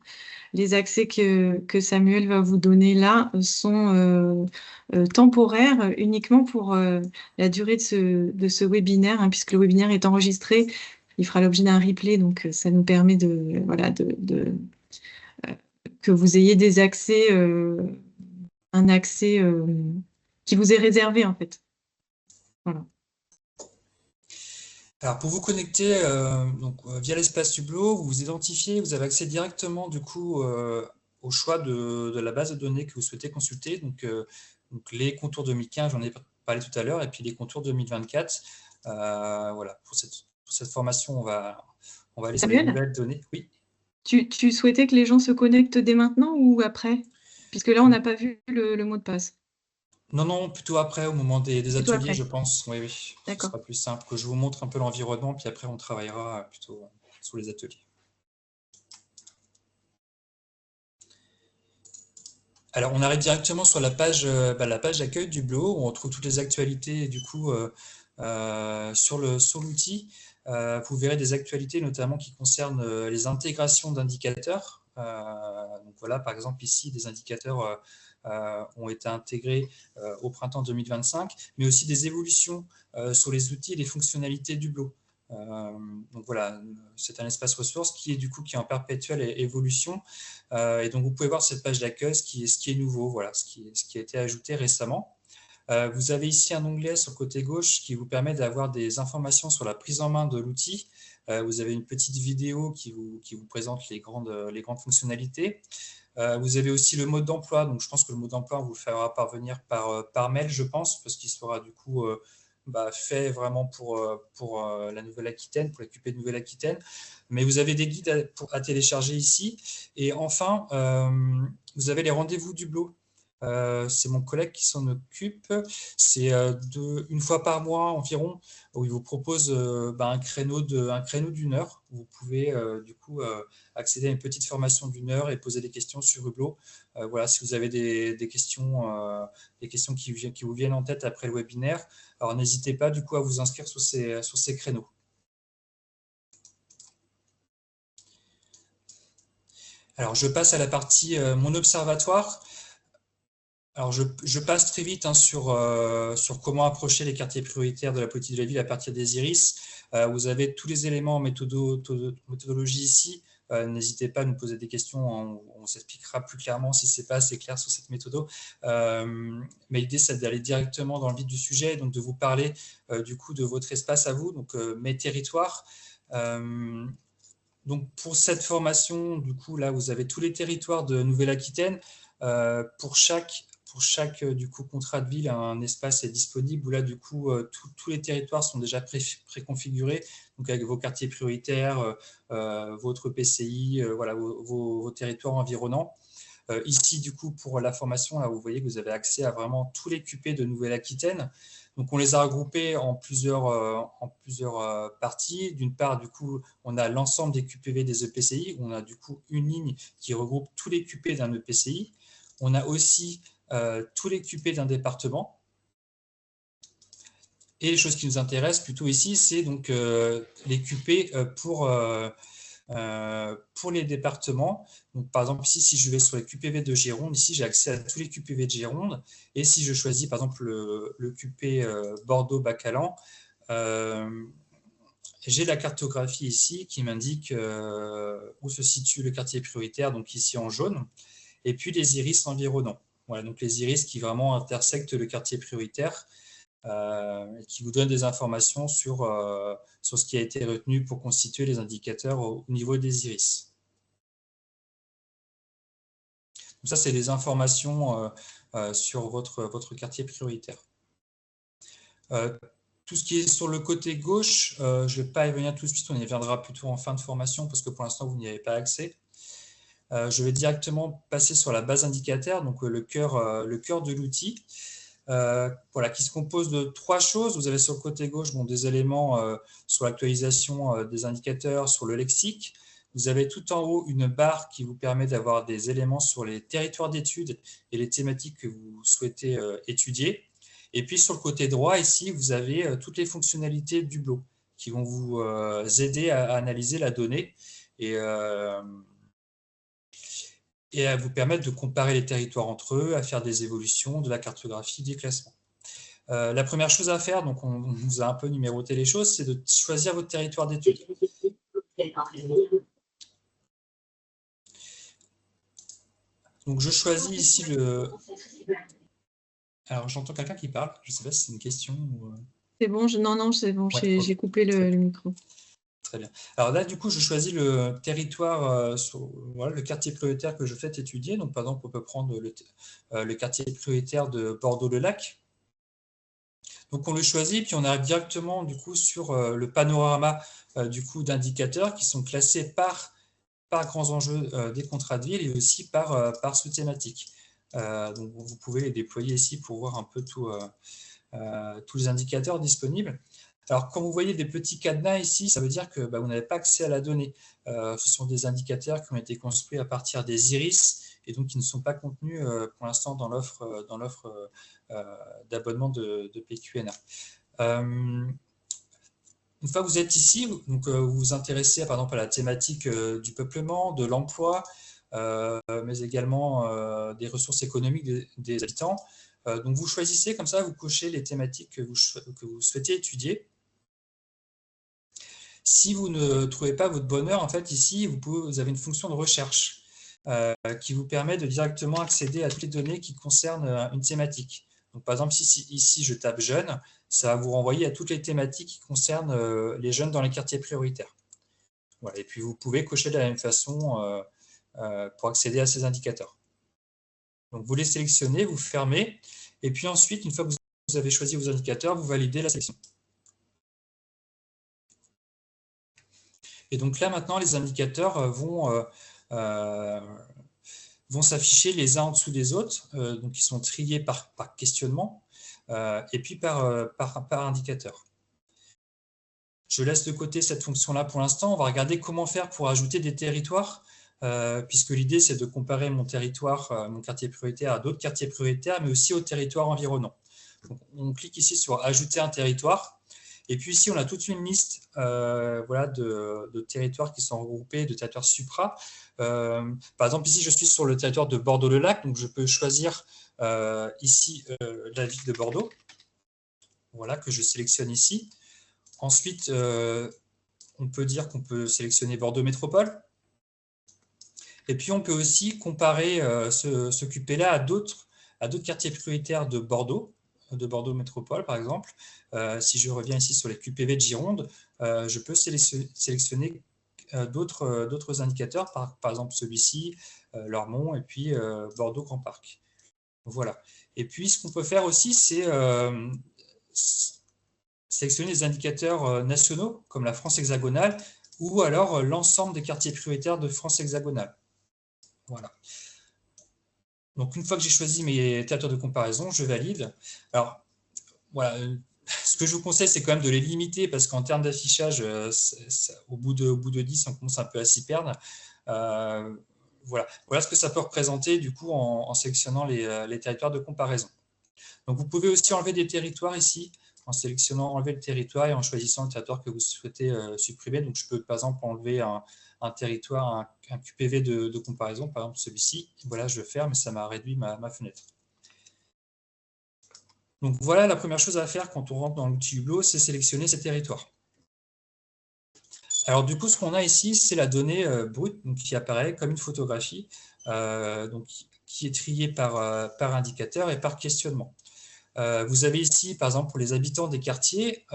Les accès que Samuel va vous donner là sont temporaires uniquement pour la durée de ce webinaire, hein, puisque le webinaire est enregistré. Il fera l'objet d'un replay, donc ça nous permet que vous ayez des accès, un accès qui vous est réservé en fait. Voilà. Alors pour vous connecter via l'espace Hublot, vous vous identifiez, vous avez accès directement du coup au choix de la base de données que vous souhaitez consulter. Donc les contours 2015, j'en ai parlé tout à l'heure, et puis les contours 2024. Voilà, pour cette formation, on va aller sur les nouvelles données. Oui. Tu souhaitais que les gens se connectent dès maintenant ou après? Puisque là, on n'a pas vu le mot de passe. Non, non, plutôt après, au moment des Plutôt ateliers, après. je pense. Oui, oui, ce D'accord. sera plus simple, que je vous montre un peu l'environnement, puis après on travaillera plutôt sur les ateliers. Alors, on arrive directement sur la page d'accueil du Hublot, où on trouve toutes les actualités du coup sur l'outil. Vous verrez des actualités notamment qui concernent les intégrations d'indicateurs. Donc voilà, par exemple ici, des indicateurs ont été intégrés au printemps 2025, mais aussi des évolutions sur les outils et les fonctionnalités du Hublot. Donc voilà, c'est un espace ressources qui est en perpétuelle évolution. Et donc vous pouvez voir cette page d'accueil, ce qui est nouveau, voilà, ce qui a été ajouté récemment. Vous avez ici un onglet sur le côté gauche qui vous permet d'avoir des informations sur la prise en main de l'outil. Vous avez une petite vidéo qui vous présente les grandes fonctionnalités. Vous avez aussi le mode d'emploi. Donc, je pense que le mode d'emploi, on vous le fera parvenir par mail, je pense, parce qu'il sera du coup fait vraiment pour la Nouvelle-Aquitaine, pour la QP de Nouvelle-Aquitaine. Mais vous avez des guides à télécharger ici. Et enfin, vous avez les rendez-vous du Hublot. C'est mon collègue qui s'en occupe. C'est une fois par mois environ, où il vous propose un créneau d'une heure. Où vous pouvez du coup accéder à une petite formation d'une heure et poser des questions sur Hublot. Voilà, si vous avez des questions qui vous viennent en tête après le webinaire, alors n'hésitez pas du coup à vous inscrire sur ces créneaux. Alors je passe à la partie mon observatoire. Alors, je passe très vite sur comment approcher les quartiers prioritaires de la politique de la ville à partir des iris. Vous avez tous les éléments en méthodologie ici. N'hésitez pas à nous poser des questions. On s'expliquera plus clairement si ce n'est pas assez clair sur cette méthode. Mais l'idée, c'est d'aller directement dans le vif du sujet, donc de vous parler du coup de votre espace à vous, donc mes territoires. Donc, pour cette formation, du coup, là, vous avez tous les territoires de Nouvelle-Aquitaine. Pour chaque du coup, contrat de ville, un espace est disponible où là, du coup, tous les territoires sont déjà préconfigurés, donc avec vos quartiers prioritaires, votre PCI, voilà, vos territoires environnants. Ici, du coup, pour la formation, là, vous voyez que vous avez accès à vraiment tous les QP de Nouvelle-Aquitaine. Donc, on les a regroupés en plusieurs parties. D'une part, du coup, on a l'ensemble des QPV des EPCI. On a du coup une ligne qui regroupe tous les QP d'un EPCI. On a aussi tous les QP d'un département. Et les choses qui nous intéressent plutôt ici, c'est donc les QP pour les départements. Donc, par exemple, ici, si je vais sur les QPV de Gironde, ici, j'ai accès à tous les QPV de Gironde. Et si je choisis, par exemple, le QP Bordeaux-Bacalan, j'ai la cartographie ici qui m'indique où se situe le quartier prioritaire, donc ici en jaune, et puis les iris environnants. Voilà, donc les iris qui vraiment intersectent le quartier prioritaire. Qui vous donne des informations sur ce qui a été retenu pour constituer les indicateurs au niveau des iris. Donc ça, c'est des informations sur votre quartier prioritaire. Tout ce qui est sur le côté gauche, je ne vais pas y venir tout de suite, on y viendra plutôt en fin de formation parce que pour l'instant, vous n'y avez pas accès. Je vais directement passer sur la base indicateur, donc le cœur de l'outil. Voilà, qui se compose de trois choses. Vous avez sur le côté gauche des éléments sur l'actualisation des indicateurs, sur le lexique. Vous avez tout en haut une barre qui vous permet d'avoir des éléments sur les territoires d'études et les thématiques que vous souhaitez étudier. Et puis sur le côté droit, ici, vous avez toutes les fonctionnalités du Hublot qui vont vous aider à analyser la donnée et à vous permettre de comparer les territoires entre eux, à faire des évolutions, de la cartographie, des classements. La première chose à faire, donc on vous a un peu numéroté les choses, c'est de choisir votre territoire d'études. Donc je choisis ici le... Alors j'entends quelqu'un qui parle, je ne sais pas si c'est une question ou... C'est bon, non, c'est bon, ouais, j'ai coupé le micro. Très bien. Alors là, du coup, je choisis le territoire, voilà, le quartier prioritaire que je souhaite étudier. Donc, par exemple, on peut prendre le quartier prioritaire de Bordeaux-le-Lac. Donc, on le choisit, puis on arrive directement, du coup, sur le panorama du coup, d'indicateurs qui sont classés par par grands enjeux des contrats de ville et aussi par sous-thématique. Donc, vous pouvez les déployer ici pour voir un peu tous les indicateurs disponibles. Alors, quand vous voyez des petits cadenas ici, ça veut dire que vous n'avez pas accès à la donnée. Ce sont des indicateurs qui ont été construits à partir des iris et donc qui ne sont pas contenus pour l'instant dans l'offre d'abonnement de PQNA. Une fois que vous êtes ici, donc, vous vous intéressez par exemple à la thématique du peuplement, de l'emploi, mais également des ressources économiques des habitants. Donc vous choisissez comme ça, vous cochez les thématiques que vous souhaitez étudier. Si vous ne trouvez pas votre bonheur, en fait, ici, vous avez une fonction de recherche qui vous permet de directement accéder à toutes les données qui concernent une thématique. Donc, par exemple, ici, je tape jeunes, ça va vous renvoyer à toutes les thématiques qui concernent les jeunes dans les quartiers prioritaires. Voilà. Et puis, vous pouvez cocher de la même façon pour accéder à ces indicateurs. Donc, vous les sélectionnez, vous fermez, et puis ensuite, une fois que vous avez choisi vos indicateurs, vous validez la sélection. Et donc là, maintenant, les indicateurs vont s'afficher les uns en dessous des autres, donc ils sont triés par questionnement, et puis par indicateur. Je laisse de côté cette fonction-là pour l'instant. On va regarder comment faire pour ajouter des territoires, puisque l'idée, c'est de comparer mon territoire, mon quartier prioritaire à d'autres quartiers prioritaires, mais aussi aux territoires environnants. Donc, on clique ici sur « Ajouter un territoire ». Et puis ici, on a toute une liste voilà, de territoires qui sont regroupés, de territoires supra. Par exemple, ici, je suis sur le territoire de Bordeaux-le-Lac, donc je peux choisir ici la ville de Bordeaux, voilà, que je sélectionne ici. Ensuite, on peut dire qu'on peut sélectionner Bordeaux Métropole. Et puis, on peut aussi comparer ce QP-là à d'autres quartiers prioritaires de Bordeaux Métropole, par exemple. Si je reviens ici sur les QPV de Gironde, je peux sélectionner d'autres indicateurs, par exemple celui-ci, Lormont, et puis Bordeaux Grand Parc. Voilà. Et puis, ce qu'on peut faire aussi, c'est sélectionner des indicateurs nationaux, comme la France hexagonale, ou alors l'ensemble des quartiers prioritaires de France hexagonale. Voilà. Donc, une fois que j'ai choisi mes territoires de comparaison, je valide. Alors, voilà, ce que je vous conseille, c'est quand même de les limiter, parce qu'en termes d'affichage, au bout de 10, on commence un peu à s'y perdre. Voilà ce que ça peut représenter, du coup, en sélectionnant les territoires de comparaison. Donc, vous pouvez aussi enlever des territoires ici, en sélectionnant enlever le territoire et en choisissant le territoire que vous souhaitez supprimer. Donc, je peux, par exemple, enlever un territoire, un QPV de comparaison, par exemple celui-ci. Voilà, je ferme et ça m'a réduit ma fenêtre. Donc voilà la première chose à faire quand on rentre dans l'outil Hublot, c'est sélectionner ces territoires. Alors du coup, ce qu'on a ici, c'est la donnée brute donc, qui apparaît comme une photographie, donc, qui est triée par indicateur et par questionnement. Vous avez ici, par exemple, pour les habitants des quartiers,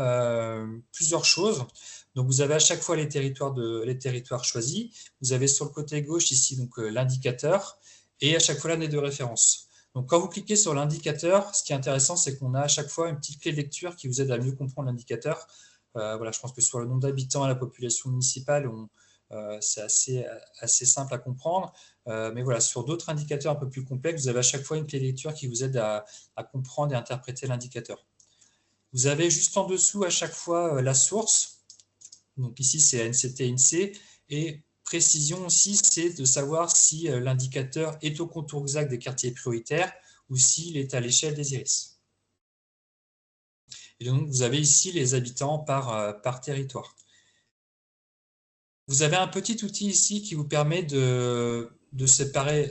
plusieurs choses. Donc, vous avez à chaque fois les territoires choisis. Vous avez sur le côté gauche ici l'indicateur et à chaque fois l'année de référence. Donc, quand vous cliquez sur l'indicateur, ce qui est intéressant, c'est qu'on a à chaque fois une petite clé de lecture qui vous aide à mieux comprendre l'indicateur. Voilà, je pense que sur le nombre d'habitants et la population municipale, c'est assez simple à comprendre. Mais voilà, sur d'autres indicateurs un peu plus complexes, vous avez à chaque fois une clé de lecture qui vous aide à comprendre et interpréter l'indicateur. Vous avez juste en dessous à chaque fois la source. Donc ici, c'est ANCT INSEE. Et précision aussi, c'est de savoir si l'indicateur est au contour exact des quartiers prioritaires ou s'il est à l'échelle des iris. Et donc, vous avez ici les habitants par territoire. Vous avez un petit outil ici qui vous permet de séparer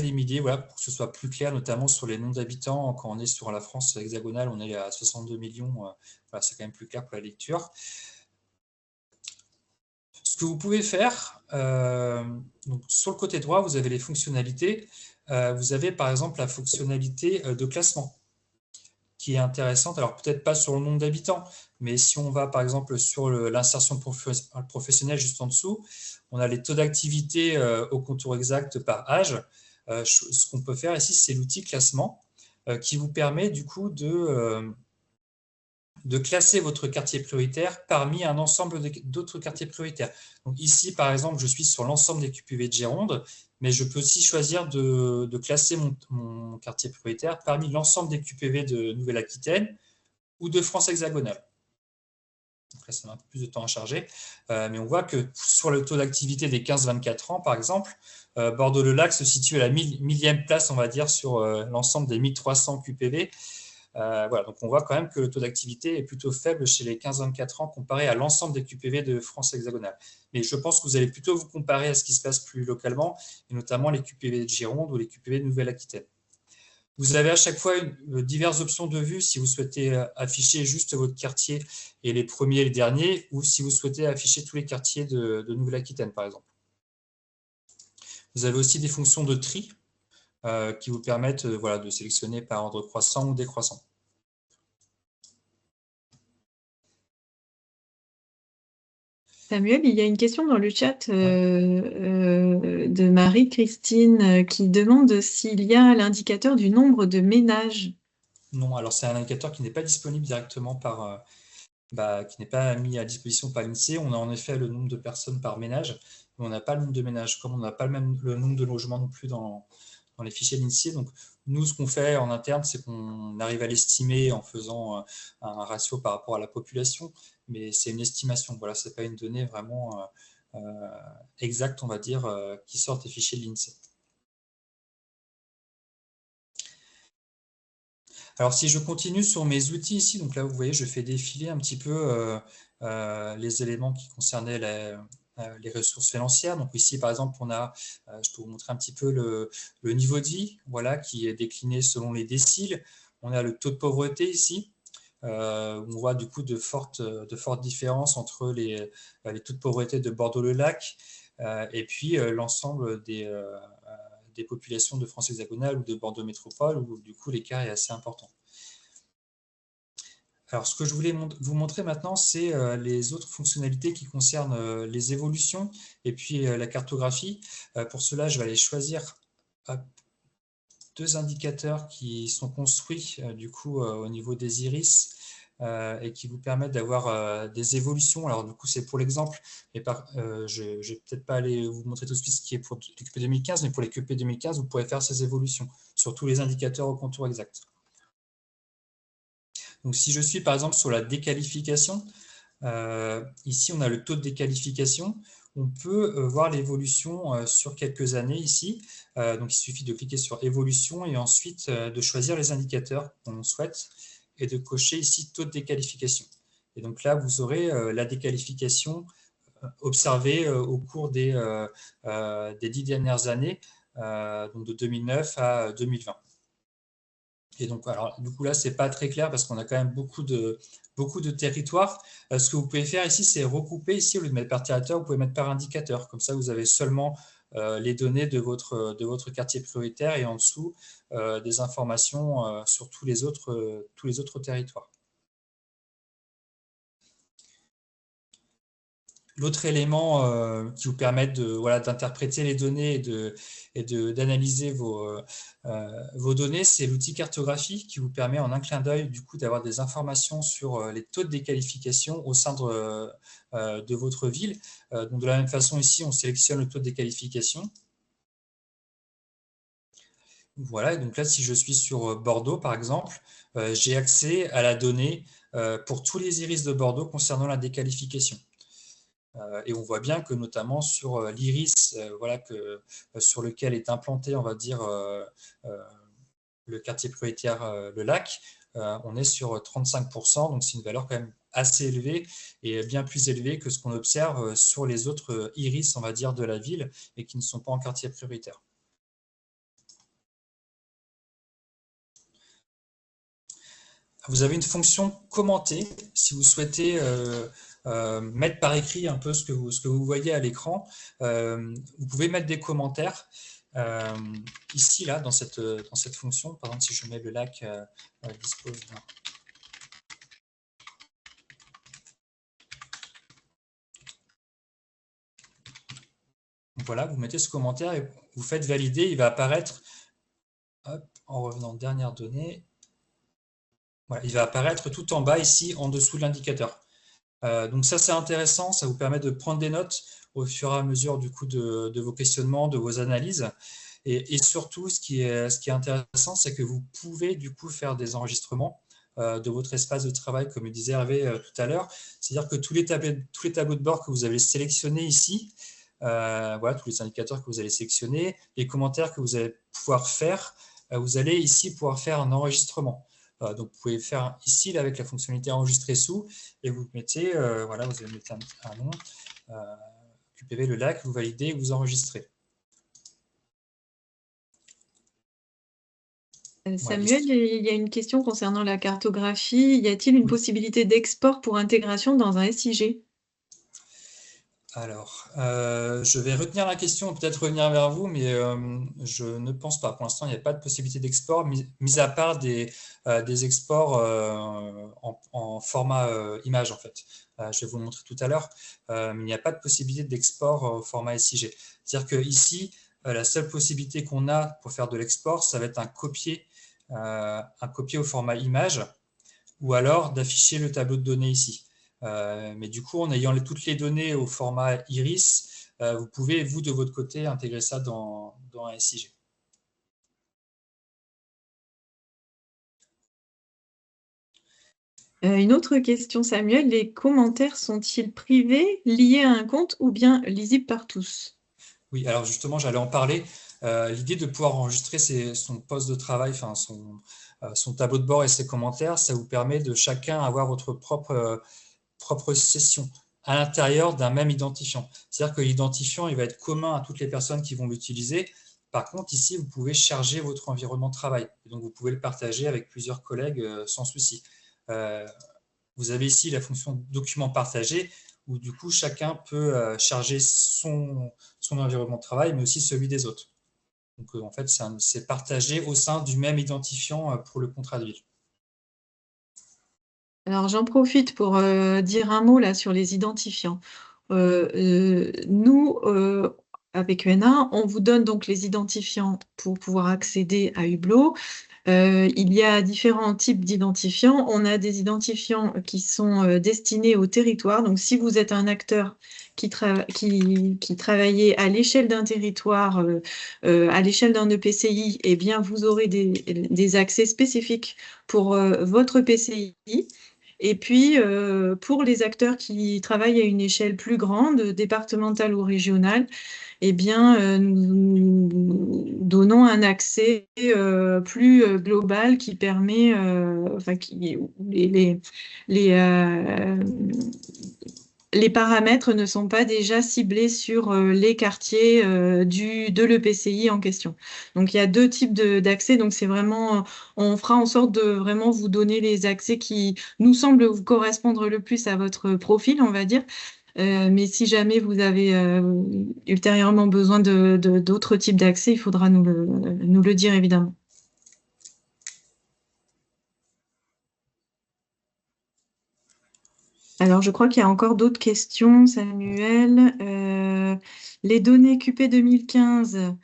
les milliers, voilà, pour que ce soit plus clair, notamment sur les noms d'habitants. Quand on est sur la France hexagonale, on est à 62 millions, voilà, c'est quand même plus clair pour la lecture. Ce que vous pouvez faire, donc sur le côté droit, vous avez les fonctionnalités. Vous avez par exemple la fonctionnalité de classement, qui est intéressante. Alors peut-être pas sur le nombre d'habitants, mais si on va par exemple sur l'insertion professionnelle juste en dessous, on a les taux d'activité au contour exact par âge. Ce qu'on peut faire ici, c'est l'outil classement qui vous permet du coup de classer votre quartier prioritaire parmi un ensemble d'autres quartiers prioritaires. Donc ici, par exemple, je suis sur l'ensemble des QPV de Gironde, mais je peux aussi choisir de classer mon quartier prioritaire parmi l'ensemble des QPV de Nouvelle-Aquitaine ou de France hexagonale. Donc là, ça met un peu plus de temps à charger, mais on voit que sur le taux d'activité des 15-24 ans, par exemple, Bordeaux-le-Lac se situe à la millième place, on va dire, sur l'ensemble des 1300 QPV. Voilà, donc on voit quand même que le taux d'activité est plutôt faible chez les 15-24 ans comparé à l'ensemble des QPV de France hexagonale. Mais je pense que vous allez plutôt vous comparer à ce qui se passe plus localement, et notamment les QPV de Gironde ou les QPV de Nouvelle-Aquitaine. Vous avez à chaque fois diverses options de vue si vous souhaitez afficher juste votre quartier et les premiers et les derniers, ou si vous souhaitez afficher tous les quartiers de Nouvelle-Aquitaine, par exemple. Vous avez aussi des fonctions de tri qui vous permettent voilà, de sélectionner par ordre croissant ou décroissant. Samuel, il y a une question dans le chat de Marie-Christine qui demande s'il y a l'indicateur du nombre de ménages. Non, alors c'est un indicateur qui n'est pas disponible directement qui n'est pas mis à disposition par l'INSEE. On a en effet le nombre de personnes par ménage, mais on n'a pas le nombre de ménages, comme on n'a pas le nombre de logements non plus dans les fichiers de l'INSEE. Donc nous, ce qu'on fait en interne, c'est qu'on arrive à l'estimer en faisant un ratio par rapport à la population, mais c'est une estimation. Voilà, ce n'est pas une donnée vraiment exacte, on va dire, qui sort des fichiers de l'INSEE. Alors, si je continue sur mes outils ici, donc là, vous voyez, je fais défiler un petit peu les éléments qui concernaient les ressources financières. Donc ici, par exemple, on a, je peux vous montrer un petit peu le niveau de vie, voilà, qui est décliné selon les déciles. On a le taux de pauvreté ici. On voit du coup de fortes différences entre les taux de pauvreté de Bordeaux-le-Lac et puis l'ensemble des populations de France hexagonale ou de Bordeaux Métropole, où du coup l'écart est assez important. Alors, ce que je voulais vous montrer maintenant, c'est les autres fonctionnalités qui concernent les évolutions et puis la cartographie. Pour cela, je vais aller choisir deux indicateurs qui sont construits du coup au niveau des iris et qui vous permettent d'avoir des évolutions. Alors du coup, c'est pour l'exemple, mais je ne vais peut-être pas aller vous montrer tout de suite ce qui est pour les QP 2015, mais pour les QP 2015, vous pourrez faire ces évolutions sur tous les indicateurs au contour exact. Donc si je suis par exemple sur la déqualification, ici on a le taux de déqualification. On peut voir l'évolution sur quelques années ici. Donc il suffit de cliquer sur évolution et ensuite de choisir les indicateurs qu'on souhaite et de cocher ici taux de déqualification. Et donc là, vous aurez la déqualification observée au cours des 10 dernières années, donc de 2009 à 2020. Et donc, alors, du coup, là, ce n'est pas très clair parce qu'on a quand même beaucoup de territoires. Ce que vous pouvez faire ici, c'est recouper ici, au lieu de mettre par territoire, vous pouvez mettre par indicateur. Comme ça, vous avez seulement les données de votre quartier prioritaire et en dessous des informations sur tous les autres territoires. L'autre élément qui vous permet d'interpréter les données et d'analyser vos données, c'est l'outil cartographie qui vous permet en un clin d'œil du coup d'avoir des informations sur les taux de déqualification au sein de votre ville. Donc de la même façon ici, on sélectionne le taux de déqualification. Voilà, et donc là, si je suis sur Bordeaux, par exemple, j'ai accès à la donnée pour tous les iris de Bordeaux concernant la déqualification. Et on voit bien que notamment sur l'iris sur lequel est implanté, on va dire, le quartier prioritaire, le lac, on est sur 35%, donc c'est une valeur quand même assez élevée et bien plus élevée que ce qu'on observe sur les autres iris, on va dire, de la ville et qui ne sont pas en quartier prioritaire. Vous avez une fonction commenter si vous souhaitez mettre par écrit un peu ce que vous voyez à l'écran. Vous pouvez mettre des commentaires. Ici, là, dans cette fonction, par exemple, si je mets le lac dispose d'un... Voilà, vous mettez ce commentaire et vous faites valider. Il va apparaître, hop, en revenant dernière donnée, Voilà, il va apparaître tout en bas ici, en dessous de l'indicateur. Donc ça, c'est intéressant, ça vous permet de prendre des notes au fur et à mesure du coup de vos questionnements, de vos analyses. Et surtout, ce qui est intéressant, c'est que vous pouvez du coup faire des enregistrements de votre espace de travail, comme le disait Hervé tout à l'heure. C'est-à-dire que tous les tableaux de bord que vous avez sélectionnés ici, voilà, tous les indicateurs que vous allez sélectionner, les commentaires que vous allez pouvoir faire, vous allez ici pouvoir faire un enregistrement. Donc, vous pouvez faire ici, là, avec la fonctionnalité enregistrer sous, et vous mettez, voilà, vous allez mettre un nom, QPV le lac, vous validez, vous enregistrez. Samuel, il y a une question concernant la cartographie. Y a-t-il une possibilité d'export pour intégration dans un SIG? Alors, je vais retenir la question, peut-être revenir vers vous, mais je ne pense pas. Pour l'instant, il n'y a pas de possibilité d'export, mis à part des exports en format image, en fait. Je vais vous le montrer tout à l'heure, mais il n'y a pas de possibilité d'export au format SIG. C'est-à-dire qu'ici, la seule possibilité qu'on a pour faire de l'export, ça va être un copier au format image, ou alors d'afficher le tableau de données ici. Mais du coup, en ayant toutes les données au format Iris, vous pouvez, vous, de votre côté, intégrer ça dans un SIG. Une autre question, Samuel, les commentaires sont-ils privés, liés à un compte ou bien lisibles par tous? Oui, alors justement, j'allais en parler. L'idée de pouvoir enregistrer son poste de travail, enfin son tableau de bord et ses commentaires, ça vous permet de chacun avoir votre propre session à l'intérieur d'un même identifiant. C'est-à-dire que l'identifiant, il va être commun à toutes les personnes qui vont l'utiliser. Par contre, ici, vous pouvez charger votre environnement de travail. Et donc, vous pouvez le partager avec plusieurs collègues sans souci. Vous avez ici la fonction document partagé, où du coup, chacun peut charger son environnement de travail, mais aussi celui des autres. Donc, en fait, c'est partagé au sein du même identifiant pour le contrat de ville. Alors, j'en profite pour dire un mot là sur les identifiants. Nous, avec UNA, on vous donne donc les identifiants pour pouvoir accéder à Hublot. Il y a différents types d'identifiants. On a des identifiants qui sont destinés au territoire. Donc, si vous êtes un acteur qui travaillait à l'échelle d'un territoire, à l'échelle d'un EPCI, eh bien, vous aurez des accès spécifiques pour votre PCI. Et puis, pour les acteurs qui travaillent à une échelle plus grande, départementale ou régionale, eh bien, nous donnons un accès plus global qui permet, enfin, les, les paramètres ne sont pas déjà ciblés sur les quartiers de l'EPCI en question. Donc, il y a deux types d'accès. Donc, c'est vraiment, on fera en sorte de vraiment vous donner les accès qui nous semblent vous correspondre le plus à votre profil, on va dire. Mais si jamais vous avez ultérieurement besoin d'autres types d'accès, il faudra nous le dire évidemment. Alors, je crois qu'il y a encore d'autres questions, Samuel. Les données QP 2015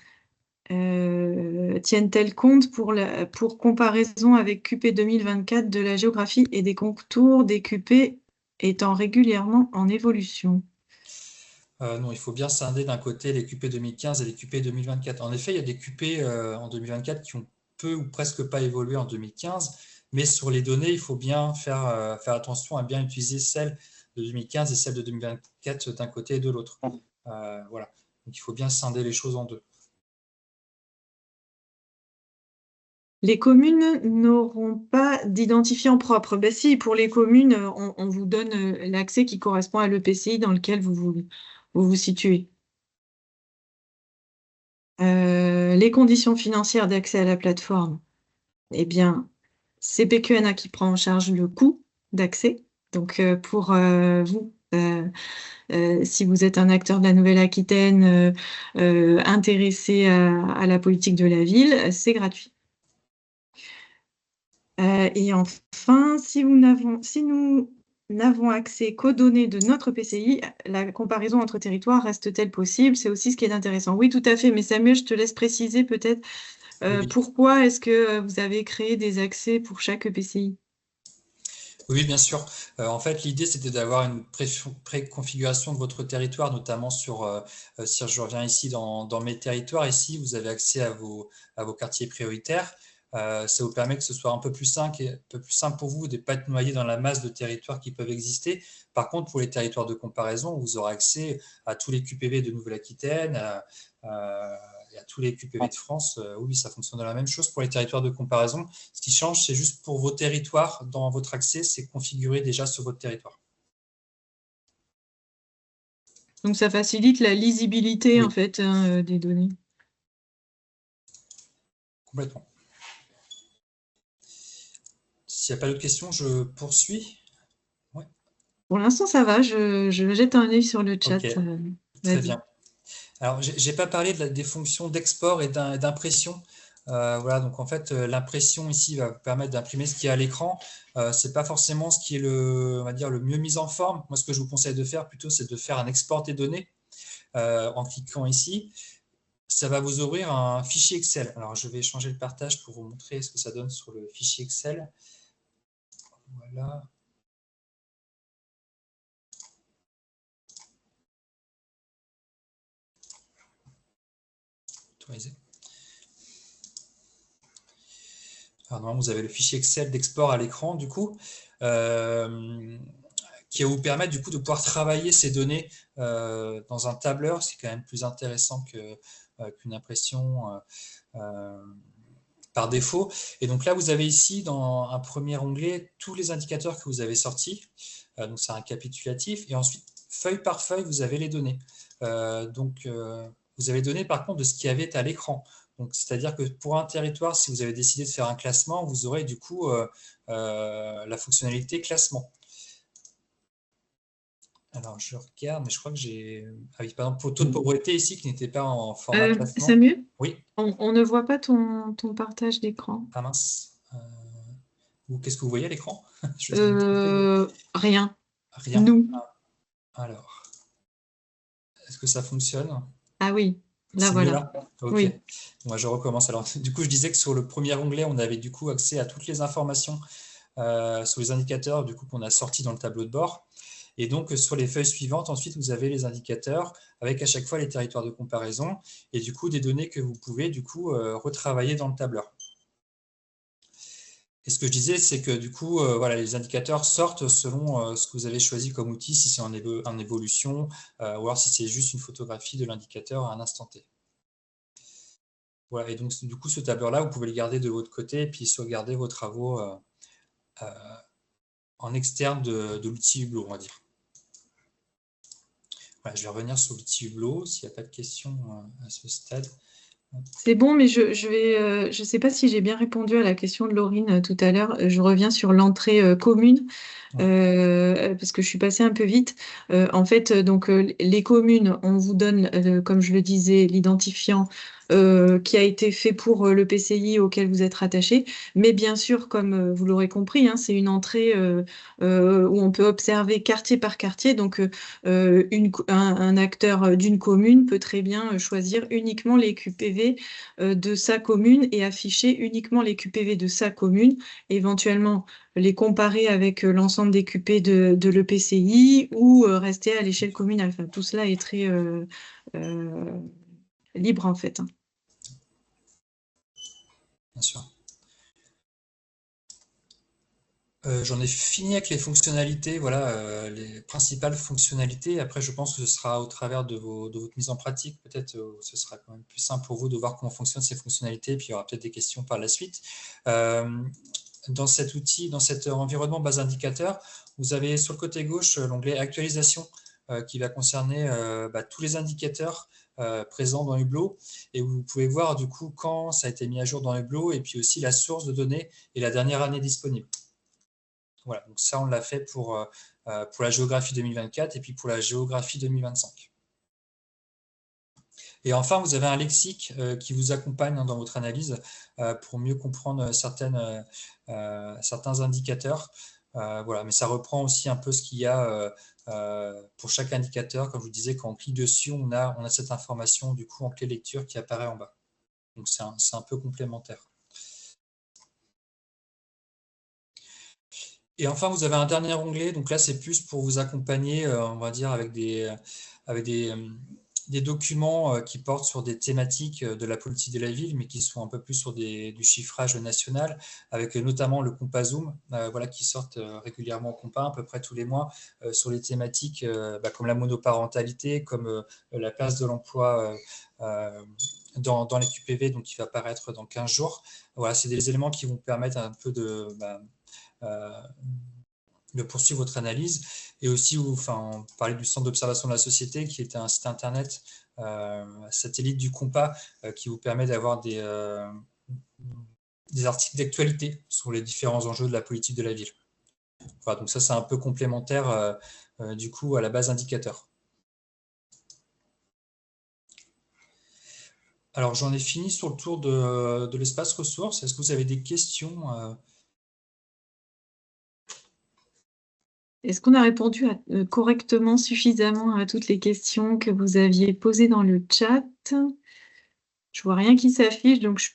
tiennent-elles compte pour comparaison avec QP 2024 de la géographie et des contours des QP étant régulièrement en évolution? Non, il faut bien scinder d'un côté les QP 2015 et les QP 2024. En effet, il y a des QP en 2024 qui ont peu ou presque pas évolué en 2015, mais sur les données, il faut bien faire attention à bien utiliser celles de 2015 et celles de 2024 d'un côté et de l'autre. Voilà. Donc, il faut bien scinder les choses en deux. Les communes n'auront pas d'identifiant propre. Ben si, pour les communes, on vous donne l'accès qui correspond à l'EPCI dans lequel vous situez. Les conditions financières d'accès à la plateforme, eh bien, c'est PQNA qui prend en charge le coût d'accès. Donc, pour vous, si vous êtes un acteur de la Nouvelle-Aquitaine intéressé à la politique de la ville, c'est gratuit. Et enfin, si nous n'avons accès qu'aux données de notre PCI, la comparaison entre territoires reste-t-elle possible? C'est aussi ce qui est intéressant. Oui, tout à fait. Mais Samuel, je te laisse préciser peut-être Oui. pourquoi est-ce que vous avez créé des accès pour chaque PCI? Oui, bien sûr. En fait, l'idée, c'était d'avoir une préconfiguration de votre territoire, notamment si je reviens ici dans mes territoires, ici, vous avez accès à vos quartiers prioritaires. Ça vous permet que ce soit un peu plus simple, un peu plus simple pour vous de ne pas être noyé dans la masse de territoires qui peuvent exister. Par contre, pour les territoires de comparaison, vous aurez accès à tous les QPV de Nouvelle-Aquitaine, et à tous les QPV de France. Oui, ça fonctionne de la même chose pour les territoires de comparaison. Ce qui change, c'est juste pour vos territoires, dans votre accès, c'est configuré déjà sur votre territoire. Donc ça facilite la lisibilité Oui. en fait des données. Complètement. S'il n'y a pas d'autres questions, je poursuis. Ouais. Pour l'instant, ça va. Je jette un œil sur le chat. Ok, très bien. Alors, j'ai pas parlé des fonctions d'export et d'impression. Voilà, donc en fait, l'impression ici va vous permettre d'imprimer ce qu'il y a à l'écran. C'est pas forcément ce qui est on va dire, le mieux mis en forme. Moi, ce que je vous conseille de faire plutôt, c'est de faire un export des données en cliquant ici. Ça va vous ouvrir un fichier Excel. Alors, je vais changer le partage pour vous montrer ce que ça donne sur le fichier Excel. Voilà. Autorisé. Alors, normalement, vous avez le fichier Excel d'export à l'écran, du coup, qui va vous permettre, du coup, de pouvoir travailler ces données dans un tableur. C'est quand même plus intéressant qu'une impression par défaut. Et donc là, vous avez ici, dans un premier onglet, tous les indicateurs que vous avez sortis. Donc, c'est un récapitulatif. Et ensuite, feuille par feuille, vous avez les données. Vous avez les données, par contre, de ce qu'il y avait à l'écran. Donc, c'est-à-dire que pour un territoire, si vous avez décidé de faire un classement, vous aurez du coup la fonctionnalité classement. Alors, je regarde, mais je crois que j'ai... Ah oui, par exemple, pour taux de pauvreté ici, qui n'était pas en format classement. Samuel, Oui. on ne voit pas ton partage d'écran. Ah mince. Ou qu'est-ce que vous voyez à l'écran? Rien. Rien. Nous. Alors, est-ce que ça fonctionne? Ah oui, là C'est mieux voilà. là? Ok. Oui. Moi, je recommence. Alors, du coup, je disais que sur le premier onglet, on avait du coup accès à toutes les informations sur les indicateurs du coup qu'on a sortis dans le tableau de bord. Et donc, sur les feuilles suivantes, ensuite, vous avez les indicateurs avec à chaque fois les territoires de comparaison et du coup des données que vous pouvez du coup retravailler dans le tableur. Et ce que je disais, c'est que du coup, voilà, les indicateurs sortent selon ce que vous avez choisi comme outil, si c'est en évolution, ou alors si c'est juste une photographie de l'indicateur à un instant T. Voilà, et donc du coup, ce tableur-là, vous pouvez le garder de votre côté et puis sauvegarder vos travaux en externe de l'outil Hublot, on va dire. Voilà, je vais revenir sur l'outil Hublot, s'il n'y a pas de questions à ce stade. C'est bon, mais je sais pas si j'ai bien répondu à la question de Laurine tout à l'heure. Je reviens sur l'entrée commune. Parce que je suis passée un peu vite. En fait, donc les communes, on vous donne, comme je le disais, l'identifiant qui a été fait pour le PCI auquel vous êtes rattaché. Mais bien sûr, comme vous l'aurez compris, hein, c'est une entrée où on peut observer quartier par quartier. Donc, un acteur d'une commune peut très bien choisir uniquement les QPV de sa commune et afficher uniquement les QPV de sa commune, éventuellement les comparer avec l'ensemble des QP de l'EPCI ou rester à l'échelle communale. Enfin, tout cela est très libre en fait. Hein. Bien sûr. J'en ai fini avec les fonctionnalités, voilà, les principales fonctionnalités. Après, je pense que ce sera au travers de votre mise en pratique. Peut-être ce sera quand même plus simple pour vous de voir comment fonctionnent ces fonctionnalités, puis il y aura peut-être des questions par la suite. Dans cet outil, dans cet environnement base indicateur, vous avez sur le côté gauche l'onglet actualisation qui va concerner tous les indicateurs présents dans Hublot, et vous pouvez voir du coup quand ça a été mis à jour dans Hublot, et puis aussi la source de données et la dernière année disponible. Voilà, donc ça, on l'a fait pour la géographie 2024 et puis pour la géographie 2025. Et enfin, vous avez un lexique qui vous accompagne dans votre analyse pour mieux comprendre certains indicateurs. Voilà, mais ça reprend aussi un peu ce qu'il y a pour chaque indicateur. Comme je vous disais, quand on clique dessus, on a cette information du coup en clé lecture qui apparaît en bas. Donc c'est un peu complémentaire. Et enfin, vous avez un dernier onglet. Donc là, c'est plus pour vous accompagner, on va dire, avec des documents qui portent sur des thématiques de la politique de la ville, mais qui sont un peu plus sur du chiffrage national, avec notamment le compas Zoom, voilà, qui sortent régulièrement au compas, à peu près tous les mois, sur les thématiques comme la monoparentalité, comme la place de l'emploi dans les QPV, donc qui va apparaître dans 15 jours. Voilà, c'est des éléments qui vont permettre un peu de poursuivre votre analyse. Et aussi, on parlait du centre d'observation de la société, qui est un site internet satellite du compas, qui vous permet d'avoir des articles d'actualité sur les différents enjeux de la politique de la ville. Voilà, donc ça, c'est un peu complémentaire du coup à la base indicateur. Alors, j'en ai fini sur le tour de l'espace ressources. Est-ce que vous avez des questions Est-ce qu'on a répondu correctement, suffisamment à toutes les questions que vous aviez posées dans le chat? Je vois rien qui s'affiche, donc je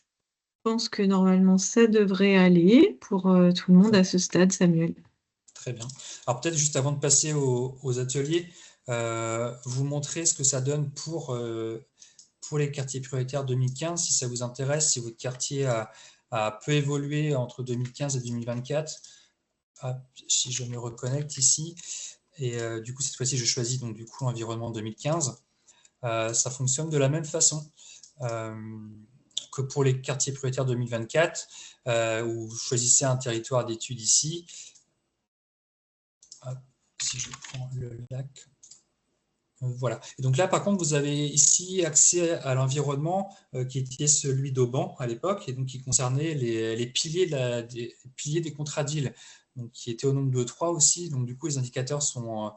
pense que normalement ça devrait aller pour tout le monde à ce stade, Samuel. Très bien. Alors peut-être juste avant de passer aux ateliers, vous montrer ce que ça donne pour les quartiers prioritaires 2015, si ça vous intéresse, si votre quartier a peu évolué entre 2015 et 2024. Si je me reconnecte ici, et du coup cette fois-ci je choisis donc du coup environnement 2015, ça fonctionne de la même façon que pour les quartiers prioritaires 2024, où vous choisissez un territoire d'étude ici. Si je prends le lac, voilà. Et donc là, par contre, vous avez ici accès à l'environnement qui était celui d'Auban à l'époque, et donc qui concernait les piliers, des contrats de ville, donc qui étaient au nombre de 3 aussi. Donc du coup, les indicateurs sont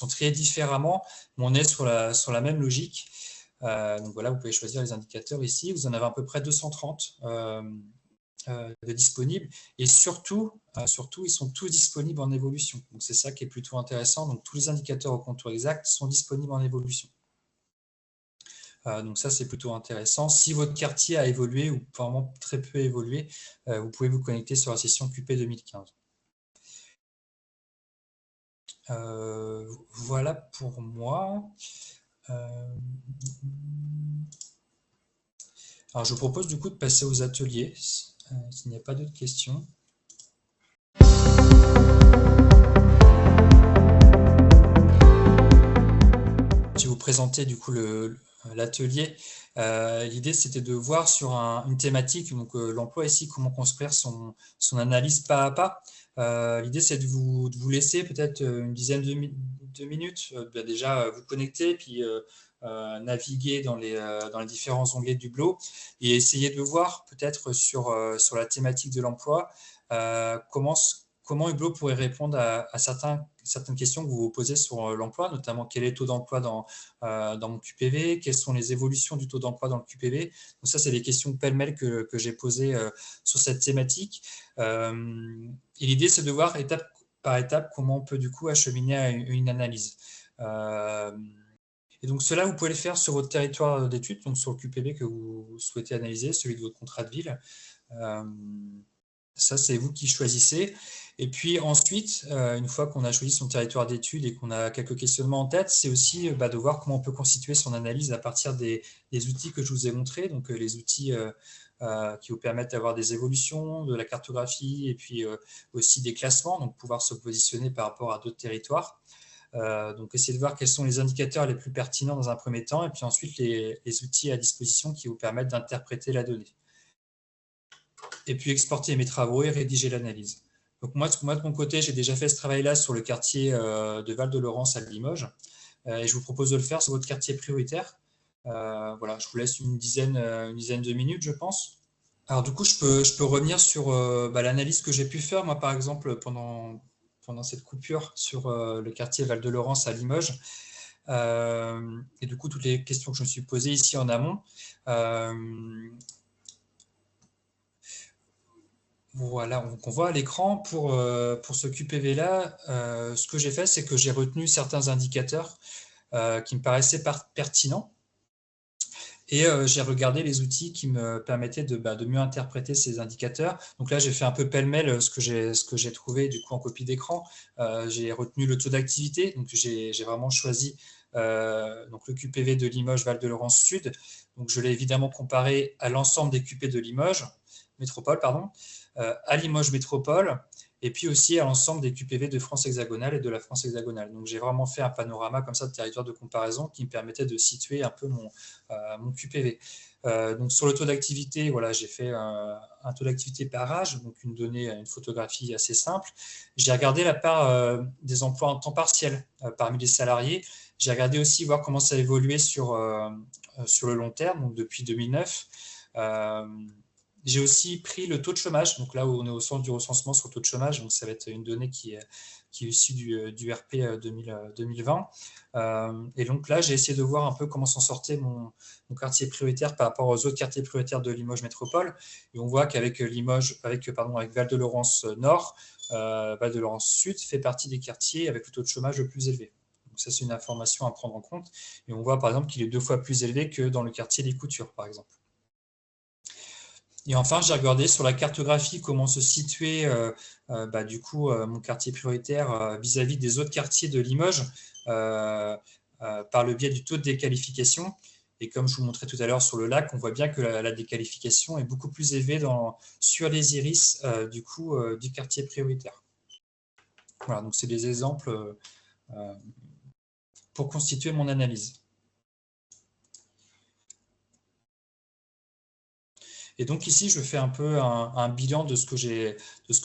triés différemment, mais on est sur la même logique. Donc voilà, vous pouvez choisir les indicateurs ici. Vous en avez à peu près 230 de disponibles, et surtout, ils sont tous disponibles en évolution. Donc c'est ça qui est plutôt intéressant. Donc tous les indicateurs au contour exact sont disponibles en évolution. Donc ça, c'est plutôt intéressant. Si votre quartier a évolué ou vraiment très peu évolué, vous pouvez vous connecter sur la session QP 2015. Voilà pour moi. Alors je vous propose du coup de passer aux ateliers, s'il n'y a pas d'autres questions. Je vais vous présenter du coup l'atelier. L'idée, c'était de voir sur une thématique, donc l'emploi ici, comment construire son analyse pas à pas. L'idée, c'est de vous laisser peut-être une dizaine de minutes, déjà vous connecter, puis naviguer dans les différents onglets d'Hublot et essayer de voir peut-être sur la thématique de l'emploi comment Hublot pourrait répondre à certaines questions que vous vous posez sur l'emploi, notamment quel est le taux d'emploi dans mon QPV, quelles sont les évolutions du taux d'emploi dans le QPV. Donc ça, c'est des questions pêle-mêle que j'ai posées sur cette thématique. Et l'idée, c'est de voir étape par étape comment on peut du coup acheminer à une analyse. Et donc cela, vous pouvez le faire sur votre territoire d'études, donc sur le QPV que vous souhaitez analyser, celui de votre contrat de ville. Ça, c'est vous qui choisissez. Et puis ensuite, une fois qu'on a choisi son territoire d'études et qu'on a quelques questionnements en tête, c'est aussi de voir comment on peut constituer son analyse à partir des outils que je vous ai montrés, donc les outils qui vous permettent d'avoir des évolutions, de la cartographie et puis aussi des classements, donc pouvoir se positionner par rapport à d'autres territoires. Donc essayer de voir quels sont les indicateurs les plus pertinents dans un premier temps, et puis ensuite les outils à disposition qui vous permettent d'interpréter la donnée. Et puis exporter mes travaux et rédiger l'analyse. Donc moi, de mon côté, j'ai déjà fait ce travail-là sur le quartier de Val-de-Laurence à Limoges, et je vous propose de le faire sur votre quartier prioritaire. Voilà, je vous laisse une dizaine de minutes, je pense. Alors du coup, je peux revenir sur l'analyse que j'ai pu faire, moi, par exemple, pendant cette coupure sur le quartier Val-de-Laurence à Limoges. Et du coup, toutes les questions que je me suis posées ici en amont. Voilà, donc on voit à l'écran pour ce QPV-là, ce que j'ai fait, c'est que j'ai retenu certains indicateurs qui me paraissaient pertinents. Et j'ai regardé les outils qui me permettaient de mieux interpréter ces indicateurs. Donc là, j'ai fait un peu pêle-mêle ce que j'ai trouvé du coup en copie d'écran. J'ai retenu le taux d'activité. Donc j'ai vraiment choisi donc le QPV de Limoges Val-de-Laurence Sud. Donc je l'ai évidemment comparé à l'ensemble des QP de Limoges Métropole, pardon, à Limoges Métropole, et puis aussi à l'ensemble des QPV de France hexagonale et de la France hexagonale. Donc j'ai vraiment fait un panorama comme ça de territoire de comparaison qui me permettait de situer un peu mon QPV. Donc sur le taux d'activité, voilà, j'ai fait un taux d'activité par âge, donc une photographie assez simple. J'ai regardé la part des emplois en temps partiel parmi les salariés. J'ai regardé aussi voir comment ça a évolué sur le long terme, donc depuis 2009. J'ai aussi pris le taux de chômage, donc là où on est au centre du recensement sur le taux de chômage, donc ça va être une donnée qui est issue du RP 2020. Et donc là, j'ai essayé de voir un peu comment s'en sortait mon quartier prioritaire par rapport aux autres quartiers prioritaires de Limoges Métropole. Et on voit qu'avec avec Val-de-Laurence Nord, Val-de-Laurence Sud fait partie des quartiers avec le taux de chômage le plus élevé. Donc ça, c'est une information à prendre en compte. Et on voit par exemple qu'il est 2 fois plus élevé que dans le quartier des Coutures, par exemple. Et enfin, j'ai regardé sur la cartographie comment se situait mon quartier prioritaire vis-à-vis des autres quartiers de Limoges par le biais du taux de déqualification. Et comme je vous montrais tout à l'heure sur le lac, on voit bien que la déqualification est beaucoup plus élevée sur les iris du quartier prioritaire. Voilà, donc c'est des exemples pour constituer mon analyse. Et donc ici, je fais un peu un bilan de ce que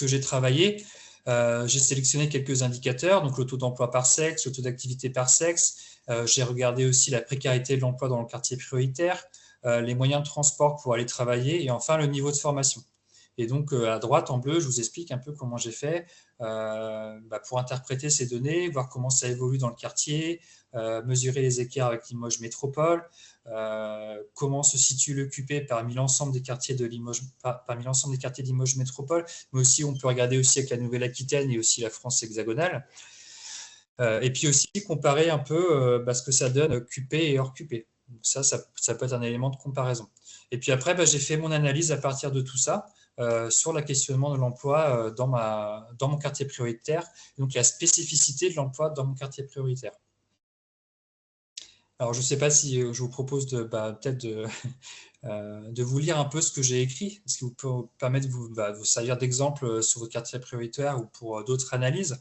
j'ai travaillé. J'ai sélectionné quelques indicateurs, donc le taux d'emploi par sexe, le taux d'activité par sexe. J'ai regardé aussi la précarité de l'emploi dans le quartier prioritaire, les moyens de transport pour aller travailler et enfin le niveau de formation. Et donc à droite en bleu, je vous explique un peu comment j'ai fait pour interpréter ces données, voir comment ça évolue dans le quartier, mesurer les écarts avec Limoges Métropole, comment se situe le QP parmi l'ensemble des quartiers de Limoges, Métropole, mais aussi on peut regarder aussi avec la Nouvelle-Aquitaine et aussi la France hexagonale. Et puis aussi comparer un peu ce que ça donne QP et hors QP. Donc ça peut être un élément de comparaison. Et puis après, j'ai fait mon analyse à partir de tout ça sur le questionnement de l'emploi dans mon quartier prioritaire, donc la spécificité de l'emploi dans mon quartier prioritaire. Alors, je ne sais pas si je vous propose peut-être de vous lire un peu ce que j'ai écrit, ce qui vous peut permettre de vous servir d'exemple sur votre quartier prioritaire ou pour d'autres analyses.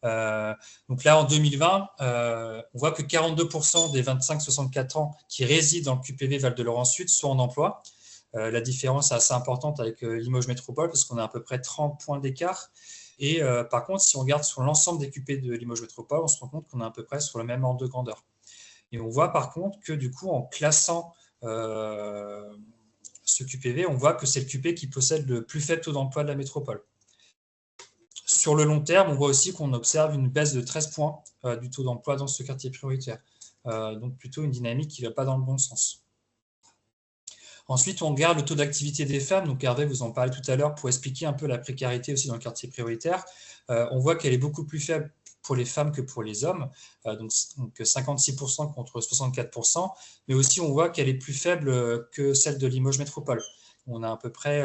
Donc là, en 2020, on voit que 42% des 25-64 ans qui résident dans le QPV Val-de-Laurence Sud sont en emploi. La différence est assez importante avec Limoges Métropole parce qu'on a à peu près 30 points d'écart. Et par contre, si on regarde sur l'ensemble des QP de Limoges Métropole, on se rend compte qu'on est à peu près sur le même ordre de grandeur. Et on voit par contre que du coup, en classant ce QPV, on voit que c'est le QP qui possède le plus faible taux d'emploi de la métropole. Sur le long terme, on voit aussi qu'on observe une baisse de 13 points du taux d'emploi dans ce quartier prioritaire. Donc plutôt une dynamique qui ne va pas dans le bon sens. Ensuite, on regarde le taux d'activité des femmes. Donc Hervé vous en parlait tout à l'heure pour expliquer un peu la précarité aussi dans le quartier prioritaire. On voit qu'elle est beaucoup plus faible pour les femmes que pour les hommes, donc 56% contre 64%, mais aussi on voit qu'elle est plus faible que celle de Limoges Métropole. On a à peu près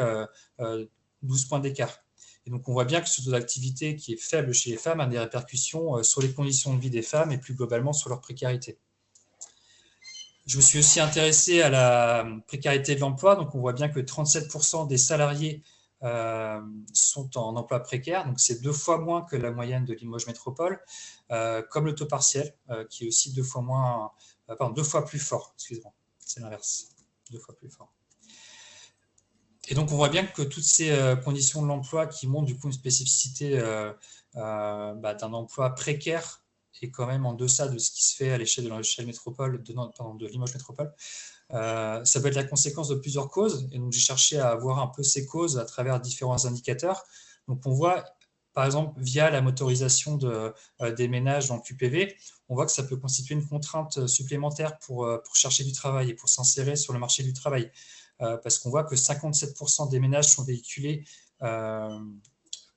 12 points d'écart. Et donc on voit bien que ce taux d'activité qui est faible chez les femmes a des répercussions sur les conditions de vie des femmes et plus globalement sur leur précarité. Je me suis aussi intéressé à la précarité de l'emploi, donc on voit bien que 37% des salariés sont en emploi précaire, donc c'est 2 fois moins que la moyenne de Limoges Métropole, comme le taux partiel, qui est aussi 2 fois plus fort, excusez-moi, c'est l'inverse, 2 fois plus fort. Et donc on voit bien que toutes ces conditions de l'emploi qui montrent du coup une spécificité d'un emploi précaire et quand même en deçà de ce qui se fait à l'échelle de métropole, de Limoges Métropole. Ça peut être la conséquence de plusieurs causes, et donc j'ai cherché à voir un peu ces causes à travers différents indicateurs. Donc on voit, par exemple, via la motorisation des ménages dans le QPV, on voit que ça peut constituer une contrainte supplémentaire pour chercher du travail et pour s'insérer sur le marché du travail, parce qu'on voit que 57% des ménages sont véhiculés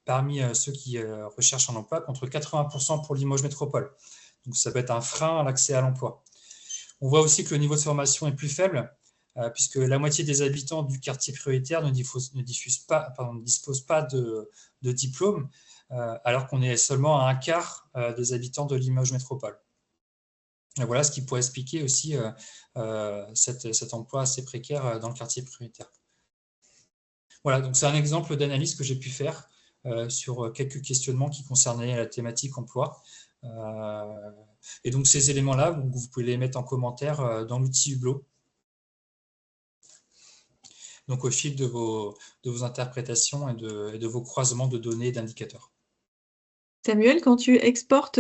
parmi ceux qui recherchent un emploi, contre 80% pour Limoges Métropole. Donc ça peut être un frein à l'accès à l'emploi. On voit aussi que le niveau de formation est plus faible. puisque la moitié des habitants du quartier prioritaire ne disposent pas de diplôme, alors qu'on est seulement à un quart des habitants de Limoges Métropole. Et voilà ce qui pourrait expliquer aussi cet emploi assez précaire dans le quartier prioritaire. Voilà, donc c'est un exemple d'analyse que j'ai pu faire sur quelques questionnements qui concernaient la thématique emploi. Et donc ces éléments-là, vous pouvez les mettre en commentaire dans l'outil Hublot. Donc au fil de vos interprétations et de vos croisements de données et d'indicateurs. Samuel, quand tu exportes,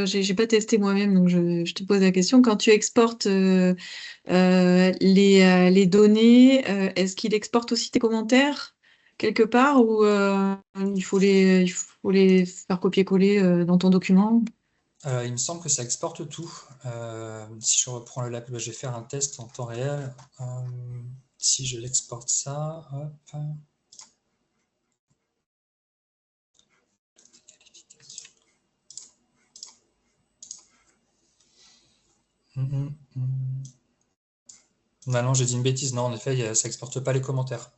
j'ai pas testé moi-même, donc je te pose la question, quand tu exportes les données, est-ce qu'il exporte aussi tes commentaires quelque part ou il faut les faire copier-coller dans ton document? Il me semble que ça exporte tout. Si je reprends le lab, je vais faire un test en temps réel. Si je l'exporte ça, hop. Non, j'ai dit une bêtise. Non, en effet, ça exporte pas les commentaires.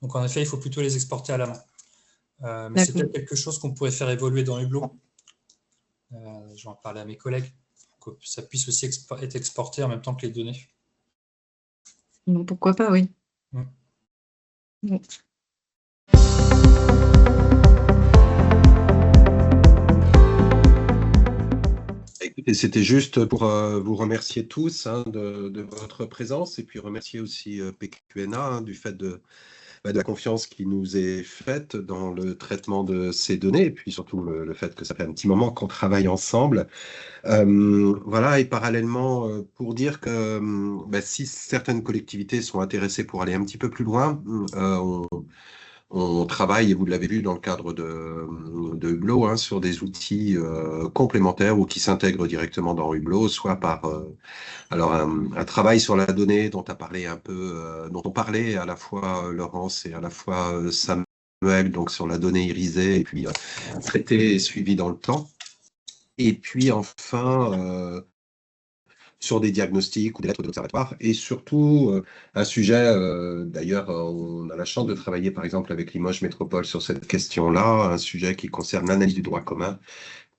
Donc en effet, il faut plutôt les exporter à la main. Mais c'est peut-être quelque chose qu'on pourrait faire évoluer dans Hublot. Je vais en parler à mes collègues, pour que ça puisse aussi être exporté en même temps que les données. Bon, pourquoi pas, oui. Bon. Écoutez, c'était juste pour vous remercier tous de votre présence et puis remercier aussi PQNA du fait de la confiance qui nous est faite dans le traitement de ces données et puis surtout le fait que ça fait un petit moment qu'on travaille ensemble. Voilà, et parallèlement, pour dire que si certaines collectivités sont intéressées pour aller un petit peu plus loin, on travaille, et vous l'avez vu dans le cadre de Hublot, sur des outils complémentaires ou qui s'intègrent directement dans Hublot, soit par alors un travail sur la donnée dont a parlé un peu, dont on parlait à la fois Laurence et à la fois Samuel, donc sur la donnée irisée et puis traitée et suivie dans le temps. Et puis enfin, sur des diagnostics ou des lettres d'observatoire, et surtout un sujet, d'ailleurs, on a la chance de travailler par exemple avec Limoges Métropole sur cette question-là, un sujet qui concerne l'analyse du droit commun,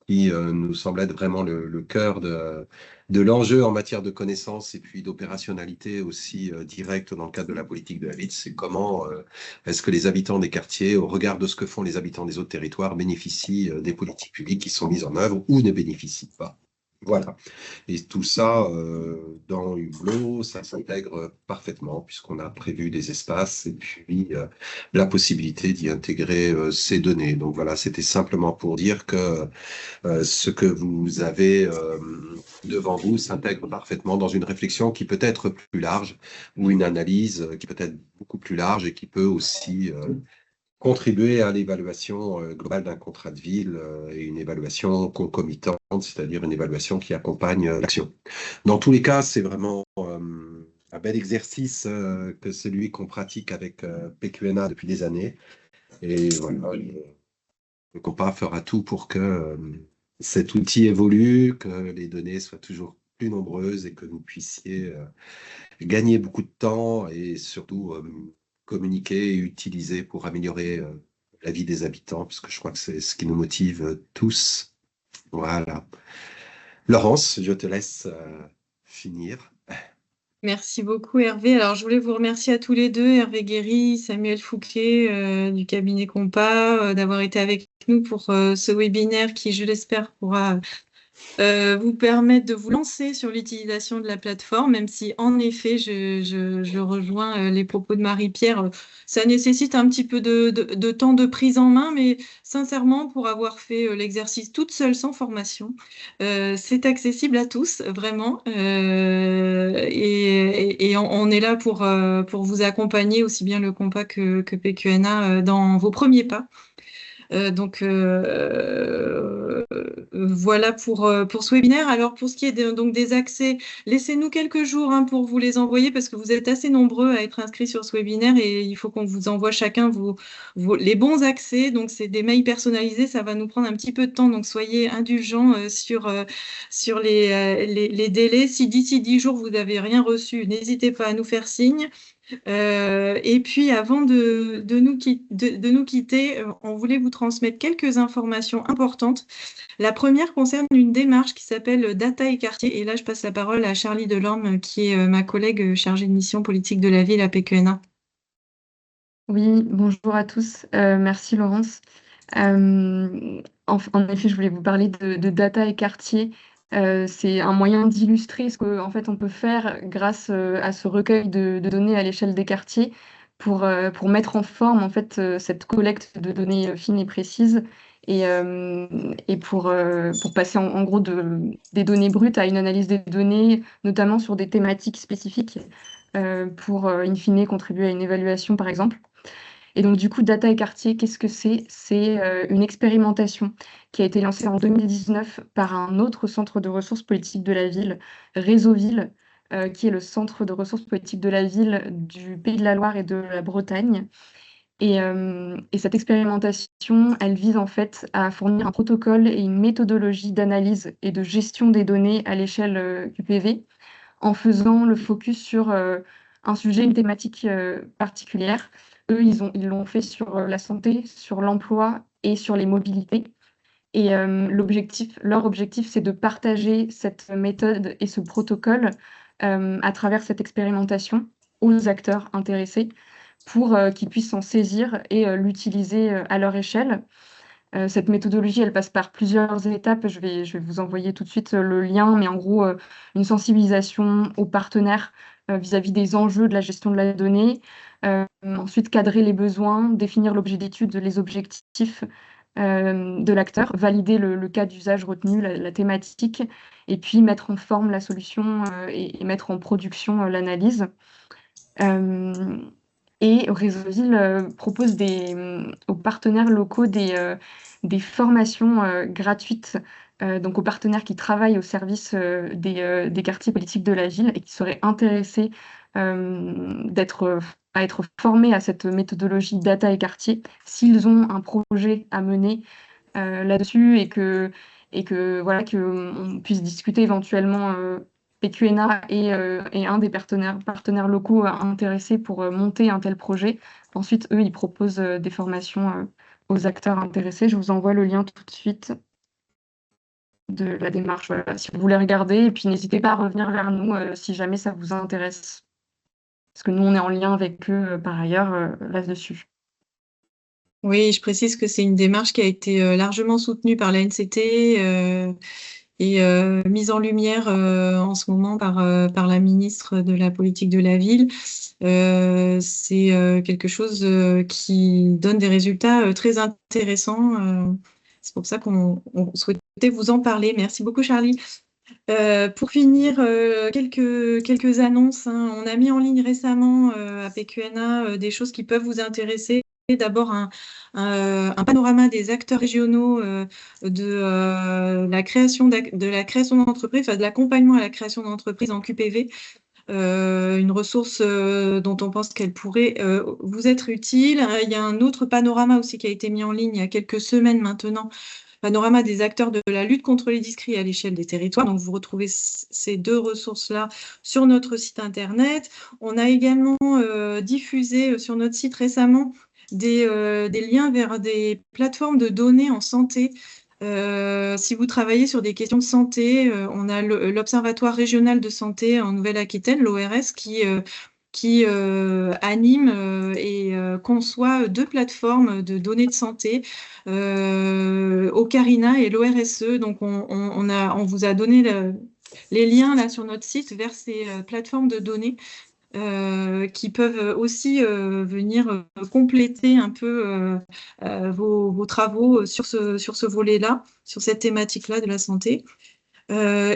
qui nous semble être vraiment le cœur de l'enjeu en matière de connaissances et puis d'opérationnalité aussi directe dans le cadre de la politique de la ville. C'est comment est-ce que les habitants des quartiers, au regard de ce que font les habitants des autres territoires, bénéficient des politiques publiques qui sont mises en œuvre ou ne bénéficient pas. Voilà. Et tout ça, dans Hublot, ça s'intègre parfaitement puisqu'on a prévu des espaces et puis la possibilité d'y intégrer ces données. Donc voilà, c'était simplement pour dire que ce que vous avez devant vous s'intègre parfaitement dans une réflexion qui peut être plus large ou une analyse qui peut être beaucoup plus large et qui peut aussi contribuer à l'évaluation globale d'un contrat de ville et une évaluation concomitante, c'est-à-dire une évaluation qui accompagne l'action. Dans tous les cas, c'est vraiment un bel exercice que celui qu'on pratique avec PQNA depuis des années. Et voilà, le compas fera tout pour que cet outil évolue, que les données soient toujours plus nombreuses et que vous puissiez gagner beaucoup de temps et surtout communiquer et utiliser pour améliorer la vie des habitants, puisque je crois que c'est ce qui nous motive tous. Voilà. Laurence, je te laisse finir. Merci beaucoup Hervé. Alors je voulais vous remercier à tous les deux, Hervé Guéry, Samuel Fouquet du cabinet Compas, d'avoir été avec nous pour ce webinaire qui, je l'espère, pourra vous permettre de vous lancer sur l'utilisation de la plateforme, même si en effet je rejoins les propos de Marie-Pierre. Ça nécessite un petit peu de temps de prise en main, mais sincèrement, pour avoir fait l'exercice toute seule sans formation, c'est accessible à tous, vraiment. Et on est là pour vous accompagner, aussi bien le Compas que PQNA, dans vos premiers pas. Voilà pour ce webinaire. Alors pour ce qui est donc des accès, laissez-nous quelques jours pour vous les envoyer parce que vous êtes assez nombreux à être inscrits sur ce webinaire et il faut qu'on vous envoie chacun les bons accès. Donc c'est des mails personnalisés, ça va nous prendre un petit peu de temps. Donc soyez indulgents sur les délais. Si d'ici 10 jours vous n'avez rien reçu, n'hésitez pas à nous faire signe. Et puis, avant de nous quitter, on voulait vous transmettre quelques informations importantes. La première concerne une démarche qui s'appelle Data et Quartier. Et là, je passe la parole à Charlie Delorme, qui est ma collègue chargée de mission politique de la ville à PQNA. Oui, bonjour à tous. Merci Laurence. En effet, je voulais vous parler de Data et Quartier. C'est un moyen d'illustrer ce qu'en fait on peut faire grâce à ce recueil de données à l'échelle des quartiers pour mettre en forme en fait cette collecte de données fines et précises et pour passer en gros des données brutes à une analyse des données, notamment sur des thématiques spécifiques pour in fine contribuer à une évaluation par exemple. Et donc, du coup, Data et Quartier, qu'est-ce que c'est? C'est une expérimentation qui a été lancée en 2019 par un autre centre de ressources politiques de la ville, Réseau Ville, qui est le centre de ressources politiques de la ville du Pays de la Loire et de la Bretagne. Et cette expérimentation, elle vise en fait à fournir un protocole et une méthodologie d'analyse et de gestion des données à l'échelle QPV, en faisant le focus sur un sujet, une thématique particulière. Eux, ils l'ont fait sur la santé, sur l'emploi et sur les mobilités. Et leur objectif, c'est de partager cette méthode et ce protocole à travers cette expérimentation aux acteurs intéressés pour qu'ils puissent s'en saisir et l'utiliser à leur échelle. Cette méthodologie, elle passe par plusieurs étapes. Je vais vous envoyer tout de suite le lien, mais en gros, une sensibilisation aux partenaires vis-à-vis des enjeux de la gestion de la donnée. Ensuite, cadrer les besoins, définir l'objet d'étude, les objectifs de l'acteur, valider le cas d'usage retenu, la thématique, et puis mettre en forme la solution et mettre en production l'analyse. Et Réseauville propose aux partenaires locaux des formations gratuites, donc aux partenaires qui travaillent au service des quartiers politiques de la ville et qui seraient intéressés à être formés à cette méthodologie data et quartier, s'ils ont un projet à mener là-dessus et que voilà qu'on puisse discuter éventuellement PQNA et un des partenaires locaux intéressés pour monter un tel projet. Ensuite, eux, ils proposent des formations aux acteurs intéressés. Je vous envoie le lien tout de suite de la démarche, voilà, si vous voulez regarder. Et puis, n'hésitez pas à revenir vers nous si jamais ça vous intéresse. Parce que nous, on est en lien avec eux par ailleurs là-dessus. Oui, je précise que c'est une démarche qui a été largement soutenue par la NCT et mise en lumière en ce moment par la ministre de la politique de la ville. C'est quelque chose qui donne des résultats très intéressants. C'est pour ça qu'on souhaitait vous en parler. Merci beaucoup, Charlie. Pour finir, quelques annonces. On a mis en ligne récemment à PQNA des choses qui peuvent vous intéresser. D'abord, un panorama des acteurs régionaux de la création d'entreprises, enfin de l'accompagnement à la création d'entreprises en QPV. Une ressource dont on pense qu'elle pourrait vous être utile. Il y a un autre panorama aussi qui a été mis en ligne il y a quelques semaines maintenant, panorama des acteurs de la lutte contre les discriminations à l'échelle des territoires. Donc, vous retrouvez ces deux ressources-là sur notre site internet. On a également diffusé sur notre site récemment des liens vers des plateformes de données en santé. Si vous travaillez sur des questions de santé, on a l'Observatoire régional de santé en Nouvelle-Aquitaine, l'ORS, qui anime et conçoit deux plateformes de données de santé, Ocarina et l'ORSE. Donc, on vous a donné les liens là sur notre site vers ces plateformes de données qui peuvent aussi venir compléter un peu vos travaux sur ce volet-là, sur cette thématique-là de la santé.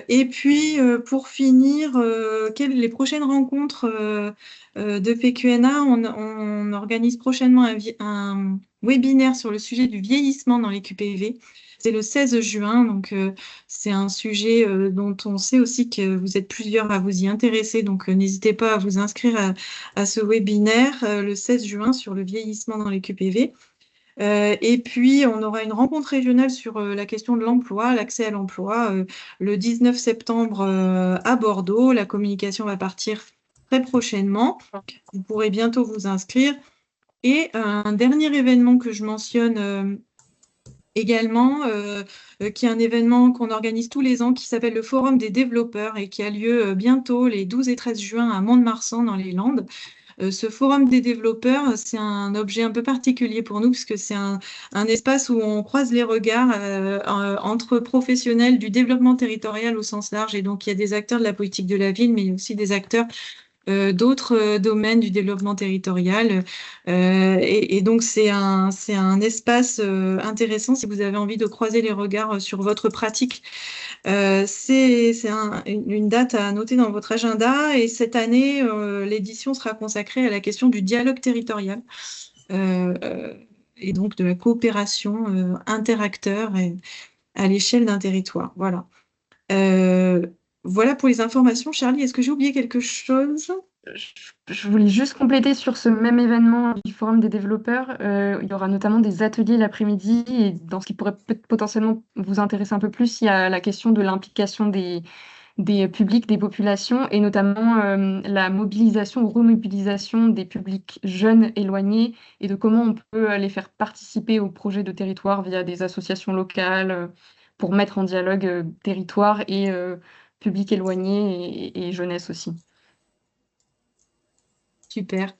Et puis, pour finir, les prochaines rencontres de PQNA, on organise prochainement un webinaire sur le sujet du vieillissement dans les QPV. C'est le 16 juin, donc c'est un sujet dont on sait aussi que vous êtes plusieurs à vous y intéresser, donc n'hésitez pas à vous inscrire à ce webinaire le 16 juin sur le vieillissement dans les QPV. Et puis, on aura une rencontre régionale sur la question de l'emploi, l'accès à l'emploi, le 19 septembre à Bordeaux. La communication va partir très prochainement. Vous pourrez bientôt vous inscrire. Et un dernier événement que je mentionne également, qui est un événement qu'on organise tous les ans, qui s'appelle le Forum des développeurs et qui a lieu bientôt les 12 et 13 juin à Mont-de-Marsan dans les Landes. Ce forum des développeurs, c'est un objet un peu particulier pour nous, puisque c'est un espace où on croise les regards entre professionnels du développement territorial au sens large. Et donc, il y a des acteurs de la politique de la ville, mais il y a aussi des acteurs d'autres domaines du développement territorial. Et donc, c'est un espace intéressant si vous avez envie de croiser les regards sur votre pratique. C'est une date à noter dans votre agenda. Et cette année, l'édition sera consacrée à la question du dialogue territorial et donc de la coopération interacteurs à l'échelle d'un territoire. Voilà. Voilà pour les informations. Charlie, est-ce que j'ai oublié quelque chose? Je voulais juste compléter sur ce même événement du Forum des développeurs. Il y aura notamment des ateliers l'après-midi et dans ce qui pourrait potentiellement vous intéresser un peu plus, il y a la question de l'implication des publics, des populations et notamment la mobilisation ou remobilisation des publics jeunes éloignés et de comment on peut les faire participer aux projets de territoire via des associations locales pour mettre en dialogue territoire et public éloigné et jeunesse aussi. Super.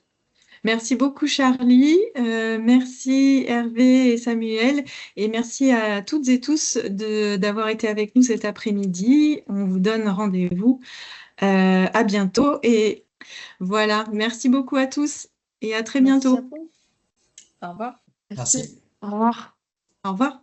Merci beaucoup, Charlie. Merci, Hervé et Samuel. Et merci à toutes et tous d'avoir été avec nous cet après-midi. On vous donne rendez-vous à bientôt. Et voilà, merci beaucoup à tous et à très bientôt. Au revoir. Merci. Au revoir. Au revoir.